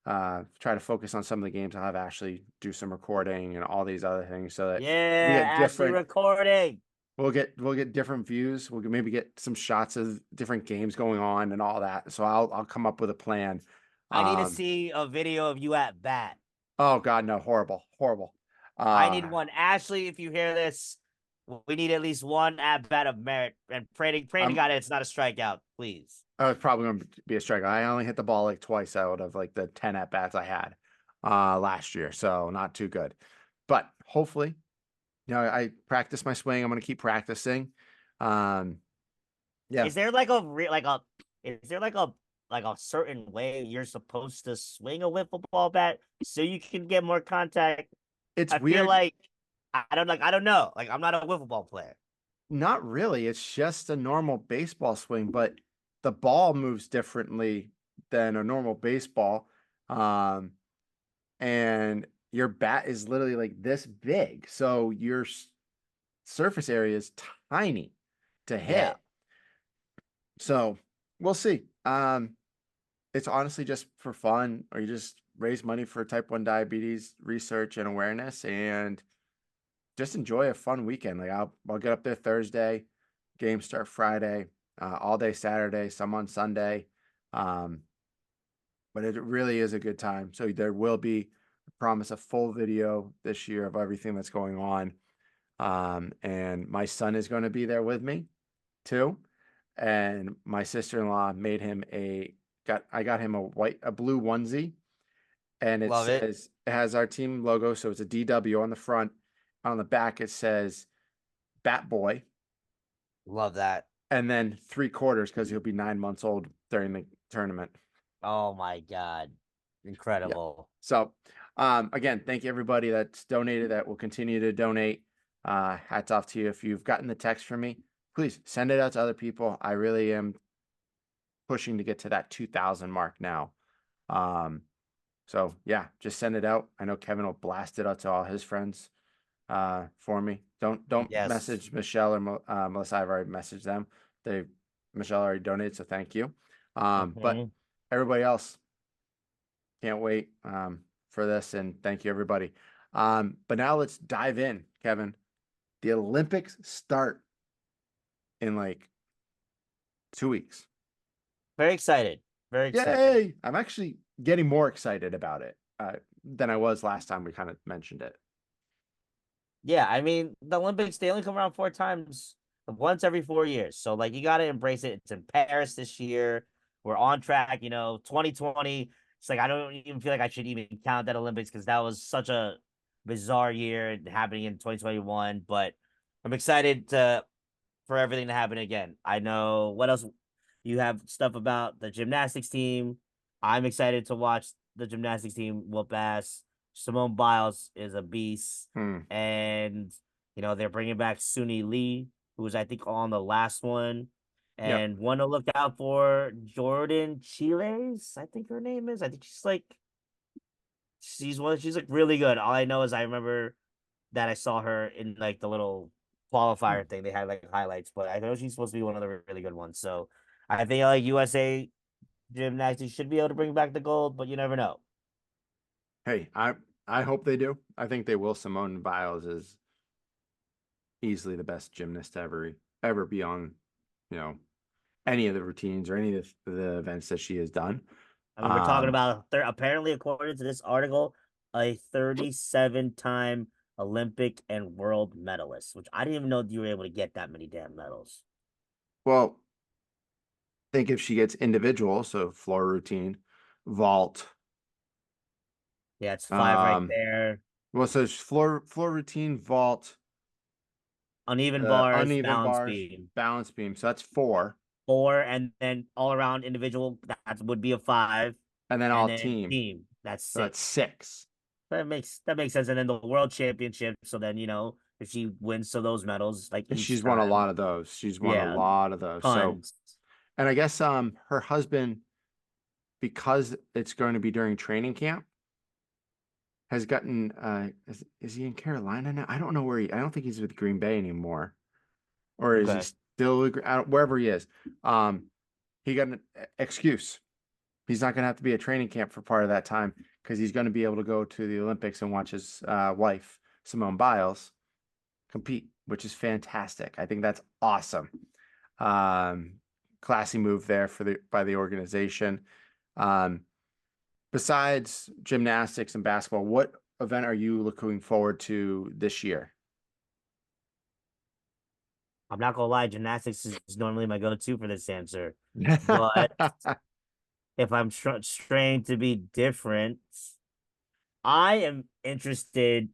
try to focus on some of the games. I'll have Ashley do some recording and all these other things so that we Yeah, get Ashley different recording. we'll get different views. We'll maybe get some shots of different games going on and all that. So I'll come up with a plan. I need to Um see a video of you at bat. oh god, no, horrible, horrible. I need Uh one. Ashley, if you hear this, we need at least one at bat of merit. And praying to I'm God it's not a strikeout, please. it's probably going to be a strike. I only hit the ball like twice out of like the 10 at bats I had last year, so not too good. But hopefully, I practice my swing. I'm going to keep practicing. Um, yeah, Is there like a is there like a certain way you're supposed to swing a wiffle ball bat so you can get more contact? it's I feel weird. like I don't know. Like I'm not a wiffle ball player. Not really. It's just a normal baseball swing, but the ball moves differently than a normal baseball. Um, and your bat is literally like this big. So your surface area is tiny to Yeah. hit. So we'll see. It's honestly just for fun, or you just raise money for type 1 diabetes research and awareness and just enjoy a fun weekend. Like I'll get up there Thursday, games start Friday, all day Saturday, some on Sunday. Um, but it really is a good time. So there will be, I promise, a full video this year of everything that's going on. And my son is going to be there with me too. And my sister-in-law made him I got him a blue onesie, and it Love it. says, it has our team logo. So it's a DW on the front. On the back, it says Bat Boy, Love that. and then 3/4 because he'll be 9 months old during the tournament. Oh my God. Yeah. Incredible. So, again, thank you everybody that's donated, that will continue to donate. Hats off to you. If you've gotten the text from me, please send it out to other people. I really am pushing to get to that 2,000 mark now. So yeah, just send it out. I know Kevin will blast it out to all his friends for me. Don't Yes. message Michelle or Melissa. I've already messaged them. Michelle already donated, so thank you. But Mhm. everybody else, can't wait for this, and thank you everybody. But now let's dive in, Kevin. The Olympics start in like 2 weeks. Very excited. Very excited. Yay! I'm actually getting more excited about it than I was last time we kind of mentioned it. Yeah, I mean, the Olympics, they only come around 4 times, once every 4 years. So, like, you got to embrace it. It's in Paris this year. We're on track, 2020. It's like, I don't even feel like I should even count that Olympics because that was such a bizarre year happening in 2021. But I'm excited for everything to happen again. I know what else you have stuff about the gymnastics team. I'm excited to watch the gymnastics team whoop ass. Simone Biles is a beast, Hmm. and they're bringing back Suni Lee, who was I think on the last one, Yep. and one to look out for Jordan Chiles. I think her name is. I think she's one. She's like really good. All I know is I remember that I saw her in like the little qualifier thing. They had like highlights, but I know she's supposed to be one of the really good ones. So I think like USA gymnastics should be able to bring back the gold, but you never know. Hey, I hope they do. I think they will. Simone Biles is easily the best gymnast to ever be on, you know, any of the routines or any of the events that she has done. I mean, we're talking Um, about apparently, according to this article, a 37-time Olympic and world medalist, which I didn't even know you were able to get that many damn medals. well, think if she gets individual, so floor routine, vault, Yeah, it's five right um, there. well, so it's floor routine, vault, uneven bars, uneven balance bars, beam. balance beam. So that's four. Four, and then all around individual, that would be a five. And then And all then team. team, that's So that's six. six. That makes sense. And then the world championship. So then, if she wins so those medals, like And each she's won a time. lot of those. She's won a Yeah, lot of those. So, tons. and I guess her husband, because it's going to be during training camp, has gotten is he in Carolina now? I don't know where I don't think he's with Green Bay anymore. Or is he Okay. still wherever he is? He got an excuse. He's not going to have to be at training camp for part of that time because he's going to be able to go to the Olympics and watch his wife, Simone Biles, compete, which is fantastic. I think that's awesome. Classy move there by the organization. Um, besides gymnastics and basketball, what event are you looking forward to this year? I'm not gonna lie, gymnastics is normally my go-to for this answer. But if I'm trained to be different, I am interested.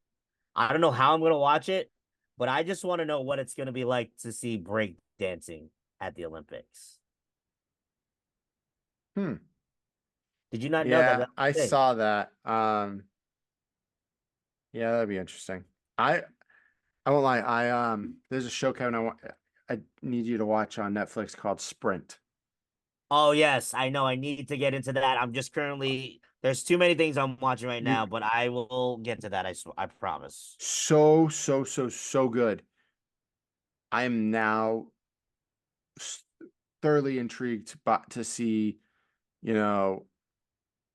I don't know how I'm gonna watch it, but I just want to know what it's gonna be like to see break dancing at the Olympics. Hmm. Did you not know that Yeah, that was I a thing? saw that. Yeah, that'd be interesting. I I won't lie. There's a show, Kevin. I need you to watch on Netflix called Sprint. Oh yes, I know. I need to get into that. I'm just currently there's too many things I'm watching right You now, but I will get to that. I promise. so good. I am now s- thoroughly intrigued but to see, you know,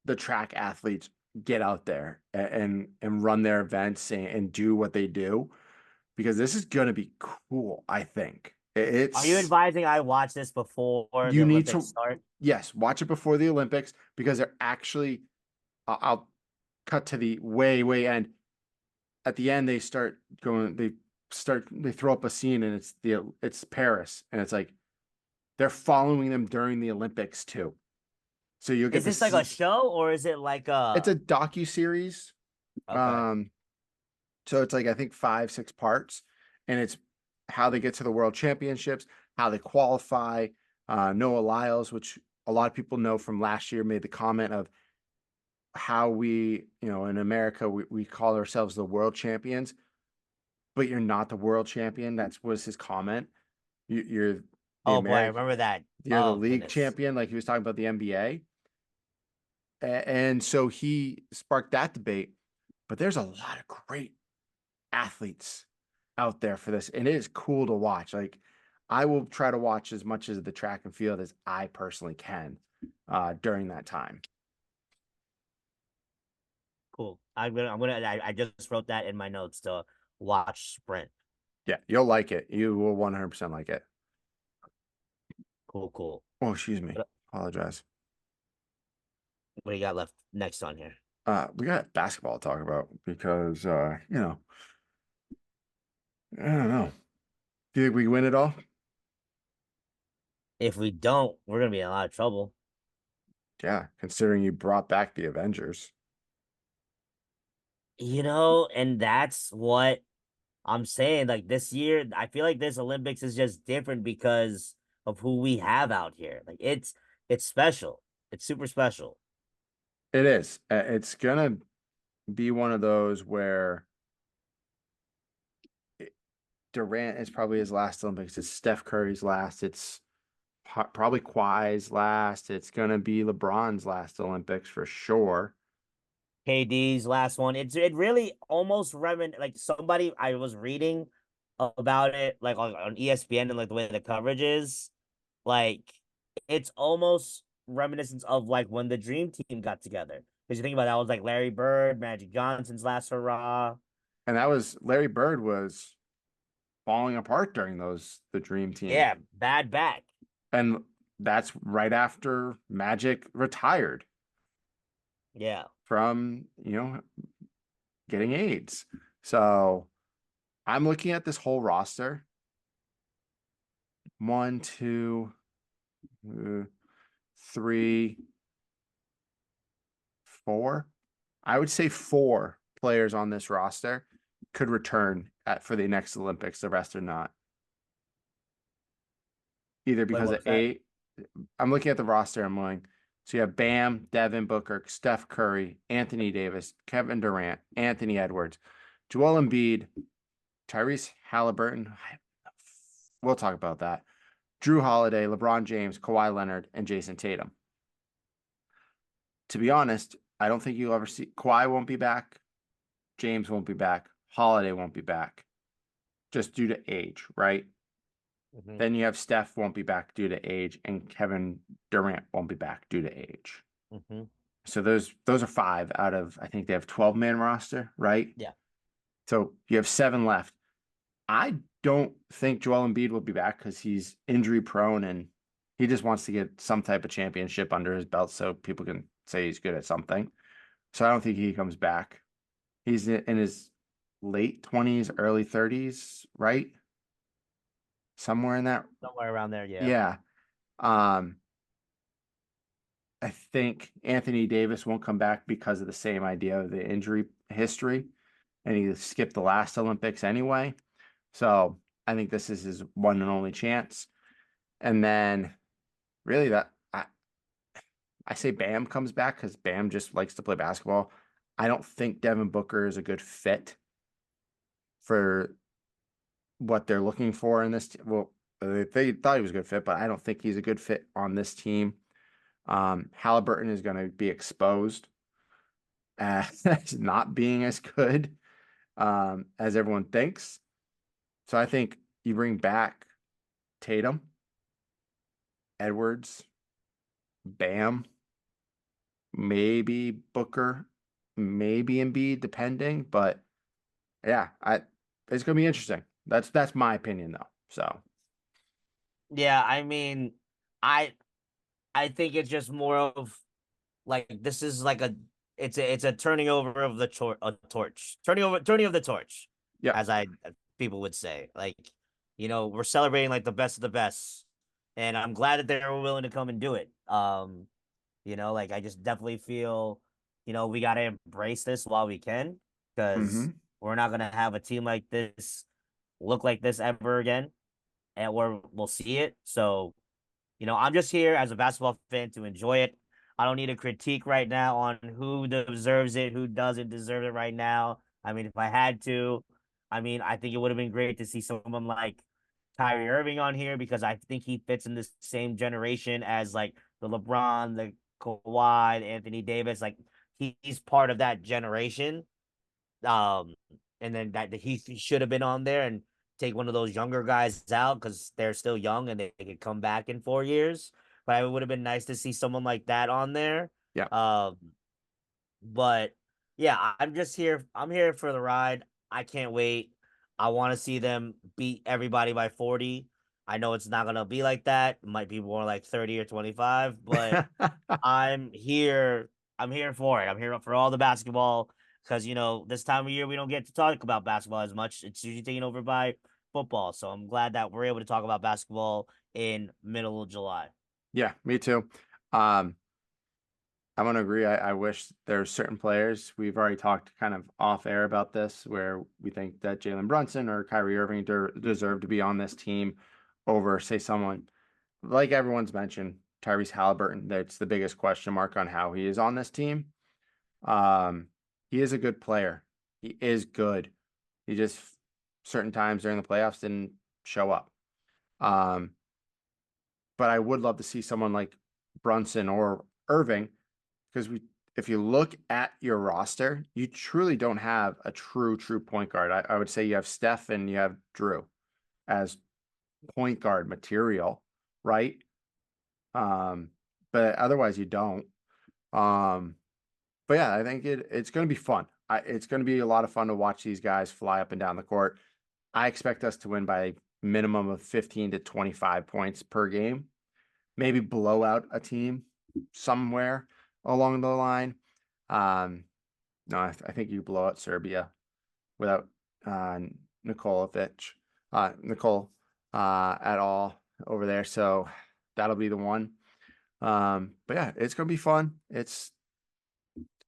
the track athletes get out there and run their events and do what they do because this is gonna be cool, I think. Are you It's advising I watch this before the you need Olympics to start? yes, watch it before the Olympics because they're actually I'll cut to the way end. At the end, they throw up a scene and it's Paris and it's like they're following them during the Olympics too. So you'll get Is to this like a see show or is it like it's a a docu series. okay? Um, so it's like I think 5, 6 parts, and it's how they get to the world championships, how they qualify. Noah Lyles, which a lot of people know from last year, made the comment of how in America, we call ourselves the world champions, but you're not the world champion. That was his comment. You're the Oh boy, I American, remember that. you're the Oh league goodness. champion, like he was talking about the NBA. And so he sparked that debate. But there's a lot of great athletes out there for this, and it is cool to watch. Like, I will try to watch as much of the track and field as I personally can during that time. Cool. I just wrote that in my notes to watch Sprint. Yeah, you'll like it. You will 100% like it. Cool, cool. Oh, excuse me. What Apologize. what do you got left next on here? We got basketball to talk about because I don't know. Do you think we win it all? If we don't, we're gonna be in a lot of trouble. Yeah, considering you brought back the Avengers. And that's what I'm saying. Like this year, I feel like this Olympics is just different because of who we have out here. Like it's special. It's super special. It is. It's gonna be one of those where Durant is probably his last Olympics. It's Steph Curry's last. It's probably Kawhi's last. It's gonna be LeBron's last Olympics for sure. KD's last one. It really almost like somebody I was reading about it like on ESPN and like the way the coverage is, like it's almost reminiscent of like when the Dream Team got together. Because you think about that was like Larry Bird, Magic Johnson's last hurrah. And that was Larry Bird was falling apart during the Dream Team, Yeah, bad back. and that's right after Magic retired Yeah. from getting AIDS. So I'm looking at this whole roster. One, two, three, four. I would say four players on this roster could return for the next Olympics. The rest are not. Either Wait, because what of was that? I'm looking at the roster. I'm going. So you have Bam, Devin Booker, Steph Curry, Anthony Davis, Kevin Durant, Anthony Edwards, Joel Embiid, Tyrese Halliburton. We'll talk about that. Drew Holiday, LeBron James, Kawhi Leonard, and Jason Tatum. To be honest, I don't think you'll ever see Kawhi won't be back. James won't be back. Holiday won't be back just due to age, right? Mhm, Then you have Steph won't be back due to age, and Kevin Durant won't be back due to age. mhm. So those are 5 out of, I think they have 12-man roster, right? Yeah. So you have 7 left. I don't think Joel Embiid will be back because he's injury prone and he just wants to get some type of championship under his belt so people can say he's good at something. So I don't think he comes back. He's in his late 20s, early 30s, right? Somewhere in that. Somewhere around there, yeah. Yeah. Um, I think Anthony Davis won't come back because of the same idea of the injury history, and he skipped the last Olympics anyway. So I think this is his one and only chance. And then really I say Bam comes back because Bam just likes to play basketball. I don't think Devin Booker is a good fit for what they're looking for in this. Well, they thought he was a good fit, but I don't think he's a good fit on this team. Halliburton is going to be exposed as not being as good as everyone thinks. So I think you bring back Tatum, Edwards, Bam, maybe Booker, maybe Embiid, depending. But yeah, it's gonna be interesting. That's my opinion though. So Yeah, I mean, I I think it's just more of like this is like a turning over of the torch. Turning of the torch, yeah. as people would say. Like, we're celebrating like the best of the best. And I'm glad that they were willing to come and do it. Like I just definitely feel, we gotta embrace this while we can, because Mm-hmm. we're not gonna have a team like this look like this ever again, and we'll see it. So, I'm just here as a basketball fan to enjoy it. I don't need a critique right now on who deserves it, who doesn't deserve it right now. I mean, if I had to, I think it would have been great to see someone like Kyrie Irving on here, because I think he fits in the same generation as like the LeBron, the Kawhi, the Anthony Davis. Like he's part of that generation. Um, and then that he should have been on there and take one of those younger guys out because they're still young and they could come back in 4 years. But it would have been nice to see someone like that on there. Yeah. Um, but yeah, I'm just here. I'm here for the ride. I can't wait. I want to see them beat everybody by 40. I know it's not gonna be like that. It might be more like 30 or 25, but I'm here. I'm here for it. I'm here for all the basketball because this time of year we don't get to talk about basketball as much. It's usually taken over by football. So I'm glad that we're able to talk about basketball in middle of July. Yeah, me too. Um, I'm gonna agree. I wish there's certain players. We've already talked kind of off air about this, where we think that Jalen Brunson or Kyrie Irving deserve to be on this team over, say, someone like everyone's mentioned, Tyrese Halliburton. That's the biggest question mark on how he is on this team. Um, he is a good player. He is good. He just certain times during the playoffs didn't show up. Um, but I would love to see someone like Brunson or Irving, because if you look at your roster, you truly don't have a true point guard. I would say you have Steph and you have Drew as point guard material, right? Um, but otherwise you don't. Um, but yeah, I think it's going to be fun. It's going to be a lot of fun to watch these guys fly up and down the court. I expect us to win by minimum of 15 to 25 points per game, maybe blow out a team somewhere along the line. Um, no, I think you blow out Serbia without uh, Nikolovic, Nicole at all over there. So that'll be the one. But yeah, it's gonna be fun. It's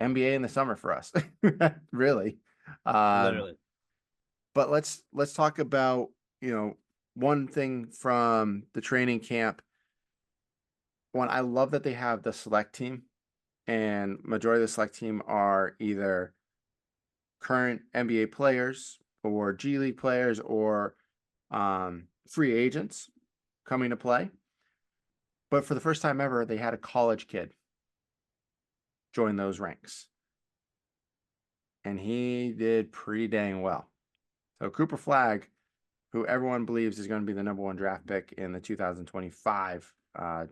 NBA in the summer for us, really. Um, Literally. But let's talk about, one thing from the training camp. One, I love that they have the select team, and majority of the select team are either current NBA players or G League players or free agents coming to play. But for the first time ever, they had a college kid join those ranks, and he did pretty dang well. So Cooper Flag, who everyone believes is going to be the number one draft pick in the 2025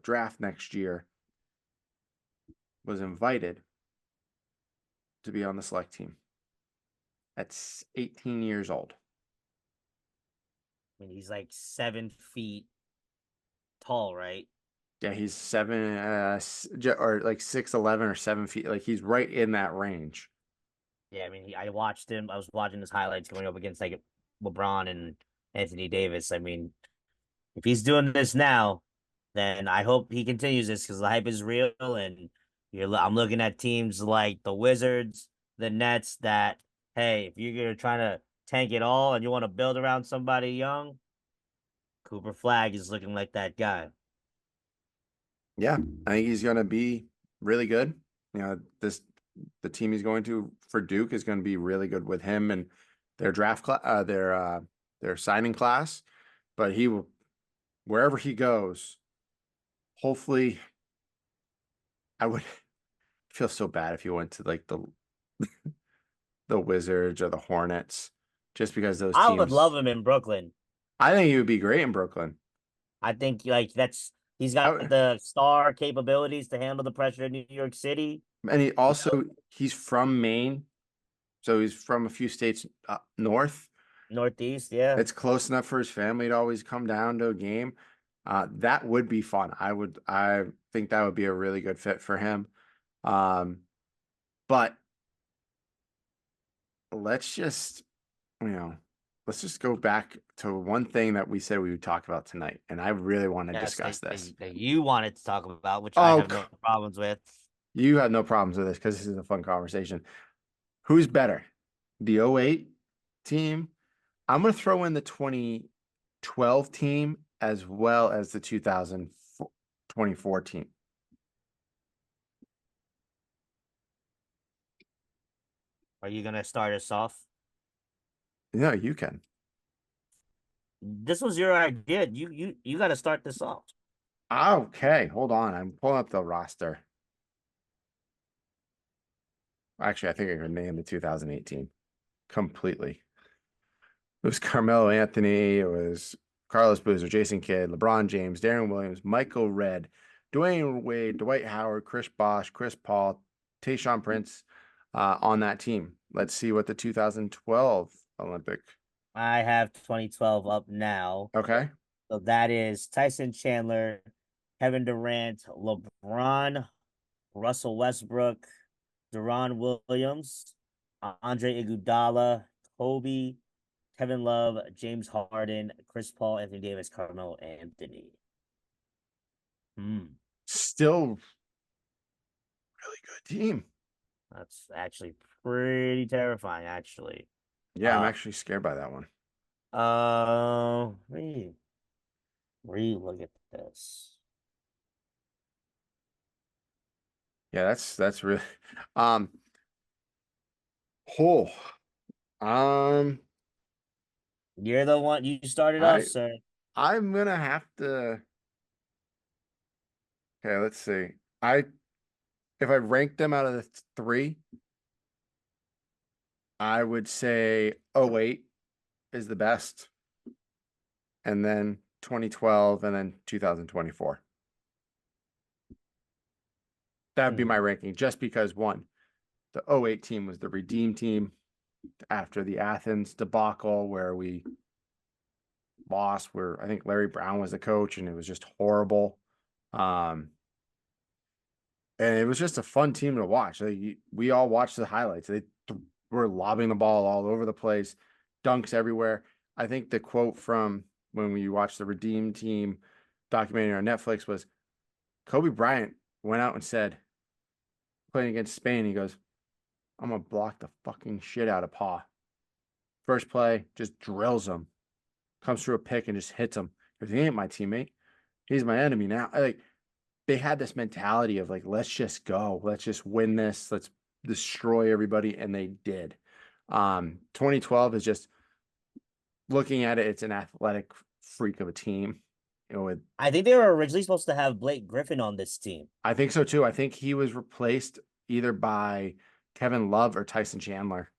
draft next year, was invited to be on the select team at 18 years old. I mean, he's like 7 feet tall, right? Yeah, he's or like 6'11" or 7 feet. Like he's right in that range. Yeah, I mean, I watched him. I was watching his highlights going up against like LeBron and Anthony Davis. I mean, if he's doing this now, then I hope he continues this because the hype is real. And I'm looking at teams like the Wizards, the Nets. That hey, if you're trying to tank it all and you want to build around somebody young, Cooper Flag is looking like that guy. Yeah, I think he's going to be really good. The team he's going to for Duke is going to be really good with him and their draft class, their signing class. But he will, wherever he goes, hopefully, I would feel so bad if he went to like the Wizards or the Hornets, just because those I would love teams. him in Brooklyn. I think he would be great in Brooklyn. I think like he's I got would, the star capabilities to handle the pressure in New York City. and You know, he's from Maine, so he's from a few states north. Northeast, yeah. It's close enough for his family to always come down to a game. That would be fun. I think that would be a really good fit for him. Um, but let's just, you know, let's just go back to one thing that we said we would talk about tonight, and I really want to Yes, discuss this. that you wanted to talk about, which I Oh, have no problems with. you had no problems with this because this is a fun conversation. Who's better, the '08 team? I'm going to throw in the 2012 team as well as the 2024 team. Are you gonna start us off? No, you can. This was your idea. You got to start this off. Okay, hold on. I'm pulling up the roster. Actually, I think I could name the 2018 completely. It was Carmelo Anthony. It was Carlos Boozer, Jason Kidd, LeBron James, Darren Williams, Michael Redd, Dwayne Wade, Dwight Howard, Chris Bosh, Chris Paul, Tayshaun Prince on that team. Let's see what the 2012 Olympic. I have 2012 up now. Okay. So that is Tyson Chandler, Kevin Durant, LeBron, Russell Westbrook, Deron Williams, Andre Iguodala, Kobe, Kevin Love, James Harden, Chris Paul, Anthony Davis, Carmelo Anthony. Still really good team. That's actually pretty terrifying, actually. Yeah, I'm actually scared by that one. Re look at this. Yeah, that's really um oh You're the one you started off, I sir. I'm gonna have to. Okay, let's see. I If I rank them out of the three, I would say '08 is the best, and then 2012, and then 2024. That would be my ranking, just because one, the '08 team was the redeem team after the Athens debacle where we lost, where I think Larry Brown was the coach and it was just horrible. Um, and it was just a fun team to watch. We all watched the highlights. They were lobbing the ball all over the place, dunks everywhere. I think the quote from when we watched the Redeem Team documentary on Netflix was Kobe Bryant went out and said, playing against Spain, he goes, "I'm gonna block the fucking shit out of Pa First play, just drills him. Comes through a pick and just hits him. Because he ain't my teammate. He's my enemy now. Like they had this mentality of like, let's just go. Let's just win this. Let's destroy everybody. And they did. 2012 is just looking at it, it's an athletic freak of a team. With I think they were originally supposed to have Blake Griffin on this team. I think so too. I think he was replaced either by Kevin Love or Tyson Chandler.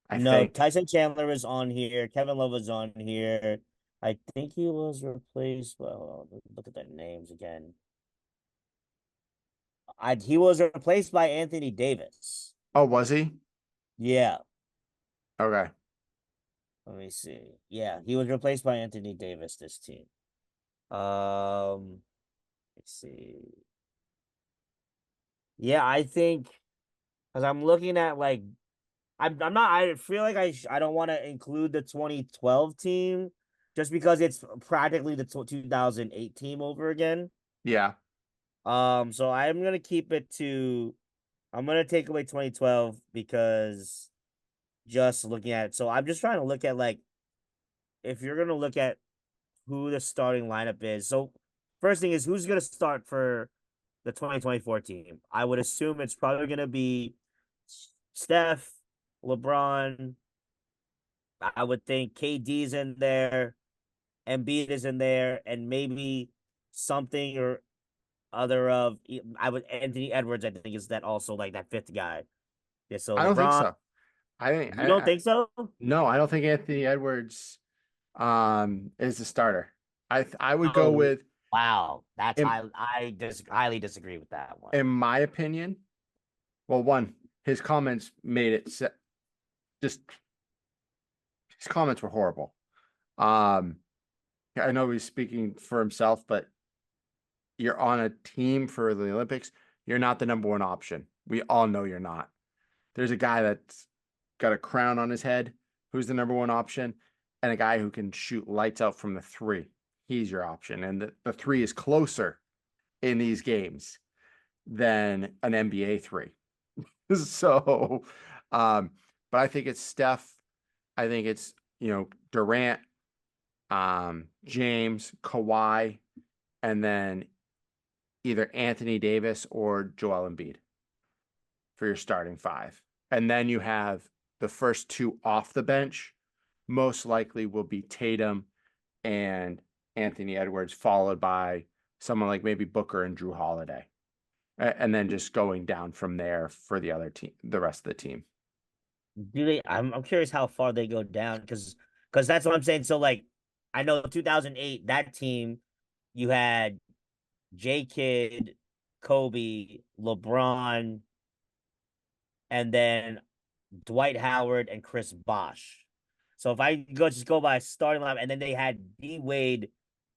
I No, think. Tyson Chandler is on here. Kevin Love is on here. I think he was replaced. Well, hold on, look at their names again. He was replaced by Anthony Davis. Oh, was he? Yeah. Okay. Let me see. Yeah, he was replaced by Anthony Davis this team. Let's see. Yeah, I think because I'm looking at like I'm not I feel like I don't want to include the 2012 team just because it's practically the 2008 team over again. Yeah. So I'm gonna take away 2012 because just looking at it. So I'm just trying to look at like if you're gonna look at who the starting lineup is. So first thing is who's gonna start for the 2024 team. I would assume it's probably gonna be Steph, LeBron. I would think KD's in there, Embiid is in there, and maybe something or other of I would Anthony Edwards. I think is that also like that fifth guy. Yeah, so I don't think LeBron. so. I think You don't think so? no, I don't think Anthony Edwards is the starter. I would go Oh, with wow. That's in highly disagree with that one. in my opinion. Well, one, his comments made it just his comments were horrible. Um, I know he's speaking for himself, but you're on a team for the Olympics. You're not the number one option. We all know you're not. There's a guy that's got a crown on his head who's the number one option, and a guy who can shoot lights out from the three. He's your option. And the three is closer in these games than an NBA three. So, but I think it's Steph. I think it's, Durant, James, Kawhi, and then either Anthony Davis or Joel Embiid for your starting five. And then you have the first two off the bench, most likely will be Tatum and Anthony Edwards, followed by someone like maybe Booker and Drew Holiday. And then just going down from there for the other team, the rest of the team. Do they? I'm curious how far they go down because that's what I'm saying. So like, I know 2008 that team, you had J Kidd, Kobe, LeBron, and then Dwight Howard and Chris Bosh. So if I go by starting line, and then they had D Wade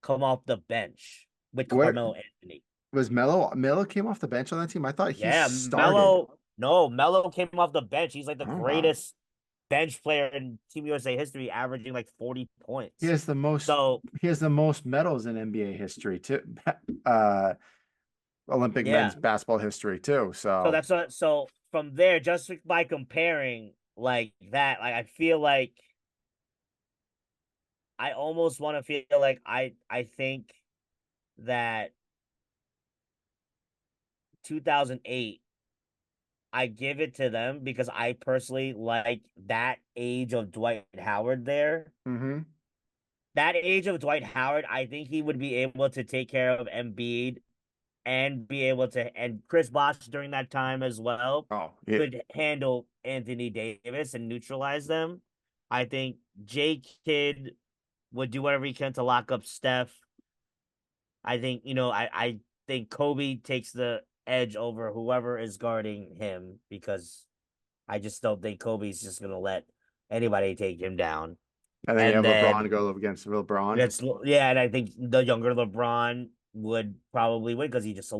come off the bench with Where Carmelo Anthony. was Melo? Melo came off the bench on that team. I thought he Yeah, started. Melo. No, Melo came off the bench. He's like the Oh, greatest bench player in Team USA history, averaging like 40 he points. has the most. So He has the most medals in NBA history too. Uh, Olympic men's yeah. basketball history too. So So that's what so from there, just by comparing like that, like I feel like I almost want to feel like I think that 2008 I give it to them because I personally like that age of Dwight Howard there. hmm That age of Dwight Howard, I think he would be able to take care of Embiid and be able to, and Chris Bosh during that time as well, Oh, yeah. could handle Anthony Davis and neutralize them. I think J Kidd would do whatever he can to lock up Steph. I think, I think Kobe takes the edge over whoever is guarding him because I just don't think Kobe's just gonna let anybody take him down. And then you And have then LeBron go up against LeBron. yeah, and I think the younger LeBron would probably win because he's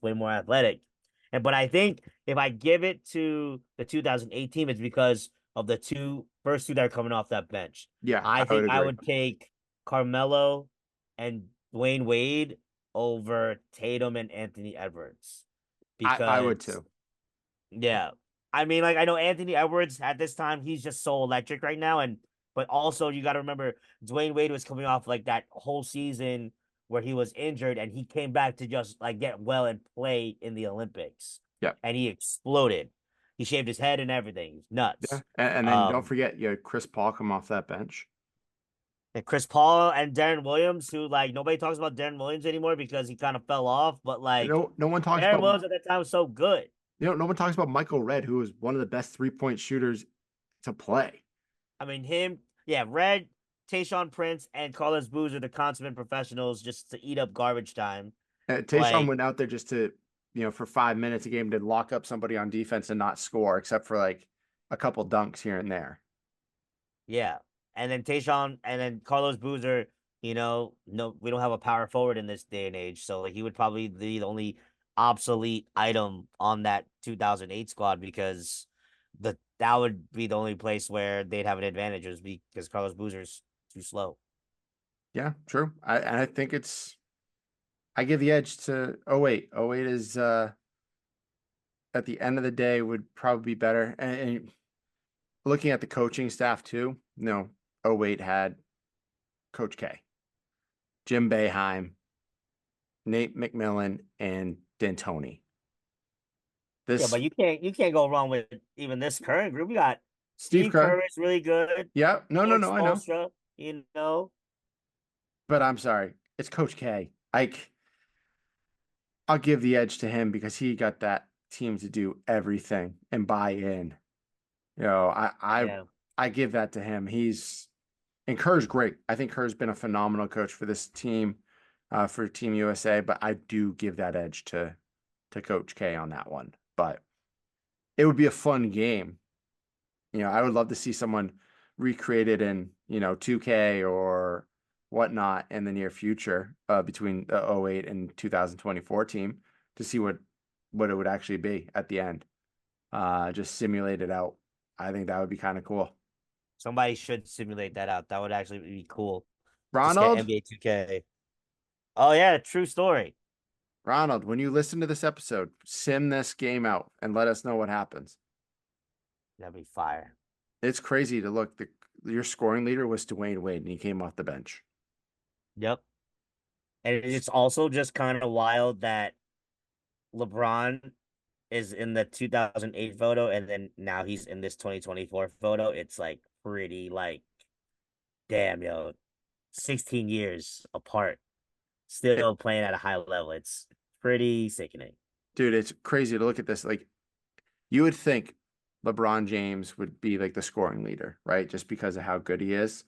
way more athletic. But I think if I give it to the 2008 team, it's because of the first two that are coming off that bench. Yeah, I I would think I agree. would take Carmelo and Dwayne Wade over Tatum and Anthony Edwards I would because too. yeah, I mean, like I know Anthony Edwards at this time, he's just so electric right now, and but also you got to remember Dwayne Wade was coming off like that whole season where he was injured, and he came back to just like get well and play in the Olympics, Yeah. and he exploded. He shaved his head and everything. He's Yeah. nuts. And then don't forget you had Chris Paul come off that bench. And Chris Paul and Darren Williams, who like nobody talks about Darren Williams anymore because he kind of fell off, but like No one talks Darren about Williams at that time was so good. no one talks about Michael Redd, who was one of the best 3-point shooters to play. I mean, him, yeah, Red, Tayshaun Prince, and Carlos Boozer, the consummate professionals, just to eat up garbage time. Tayshaun Like, went out there just to, for 5 minutes a game to lock up somebody on defense and not score, except for like a couple dunks here and there. yeah, and then Tayshaun, and then Carlos Boozer. No, we don't have a power forward in this day and age, so like he would probably be the only obsolete item on that 2008 squad because that would be the only place where they'd have an advantage is because Carlos Boozer's too slow. Yeah, true. I think I give the edge to 08. 08 is at the end of the day would probably be better. And looking at the coaching staff too, 08 had Coach K, Jim Boeheim, Nate McMillan, and D'Antoni. Yeah, This but you can't go wrong with even this current group. We got Steve Steve Kerr. Kerr is really good. Yeah, no, Mike I know. Spoelstra, But I'm sorry, it's Coach K. I'll give the edge to him because he got that team to do everything and buy in. Yeah. I give that to him. And Kerr's great. I think Kerr's been a phenomenal coach for this team, for Team USA. But I do give that edge to Coach K on that one. But it would be a fun game. I would love to see someone recreated in 2K or whatnot in the near future, between the 08 and 2024 team to see what it would actually be at the end. Just simulate it out. I think that would be kind of cool. Somebody should simulate that out. That would actually be cool. Just get Ronald, NBA 2K. Oh yeah, true story. when you listen to this episode, sim this game out and let us know what happens. That'd be fire. It's crazy to look. Your scoring leader was Dwayne Wade, and he came off the bench. Yep. And it's also just kind of wild that LeBron is in the 2008 photo, and then now he's in this 2024 photo. It's like pretty like, damn, yo, 16 years apart, still playing at a high level. It's pretty sickening. Dude, it's crazy to look at this. Like, you would think LeBron James would be like the scoring leader, right? Just because of how good he is.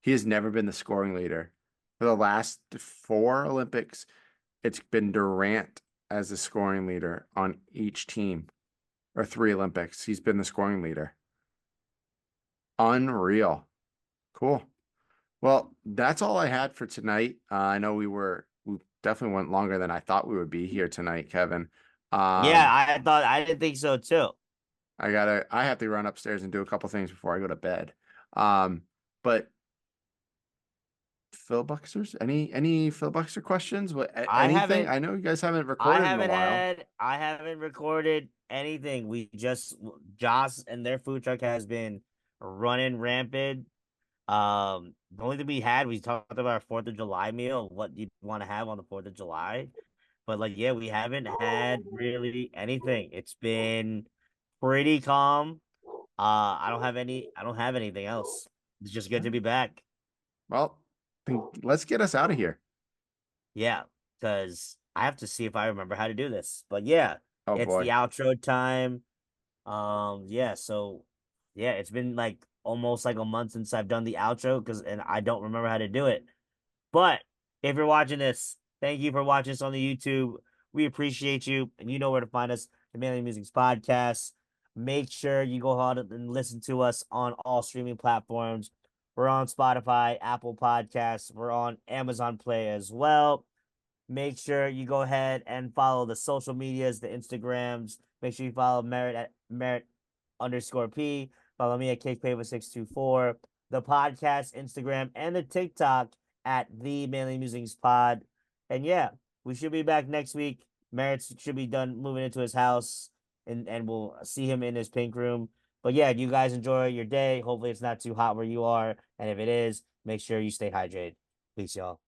He has never been the scoring leader. For the last 4 Olympics, it's been Durant as the scoring leader on each team, or 3 Olympics. He's been the scoring leader. Unreal. Cool. Well, that's all I had for tonight. I know we definitely went longer than I thought we would be here tonight, Kevin. Yeah, I didn't think so too. I have to run upstairs and do a couple things before I go to bed. But filibusters, any filibuster questions? Anything? I know you guys haven't recorded in a while. I haven't recorded anything. We just Joss and their food truck has been running rampant. The only thing we had, we talked about our 4th of July meal, what you'd want to have on the 4th of July. But like, yeah, we haven't had really anything. It's been pretty calm. I don't have anything else. It's just good to be back. Well, let's get us out of here. Yeah, because I have to see if I remember how to do this. But yeah, Oh it's boy. the outro time. Yeah, so yeah, it's been like almost like a month since I've done the outro and I don't remember how to do it. But if you're watching this, thank you for watching us on the YouTube. We appreciate you, and you know where to find us, the Manly Musings Podcast. Make sure you go ahead and listen to us on all streaming platforms. We're on Spotify, Apple Podcasts. We're on Amazon Play as well. Make sure you go ahead and follow the social medias, the Instagrams. Make sure you follow Merit at Merit_P. Follow me at CakePaver624. The podcast, Instagram, and the TikTok at the Manly Musings Pod. And yeah, we should be back next week. Merritt should be done moving into his house and we'll see him in his pink room. But yeah, you guys enjoy your day. Hopefully, it's not too hot where you are, and if it is, make sure you stay hydrated. Peace, y'all.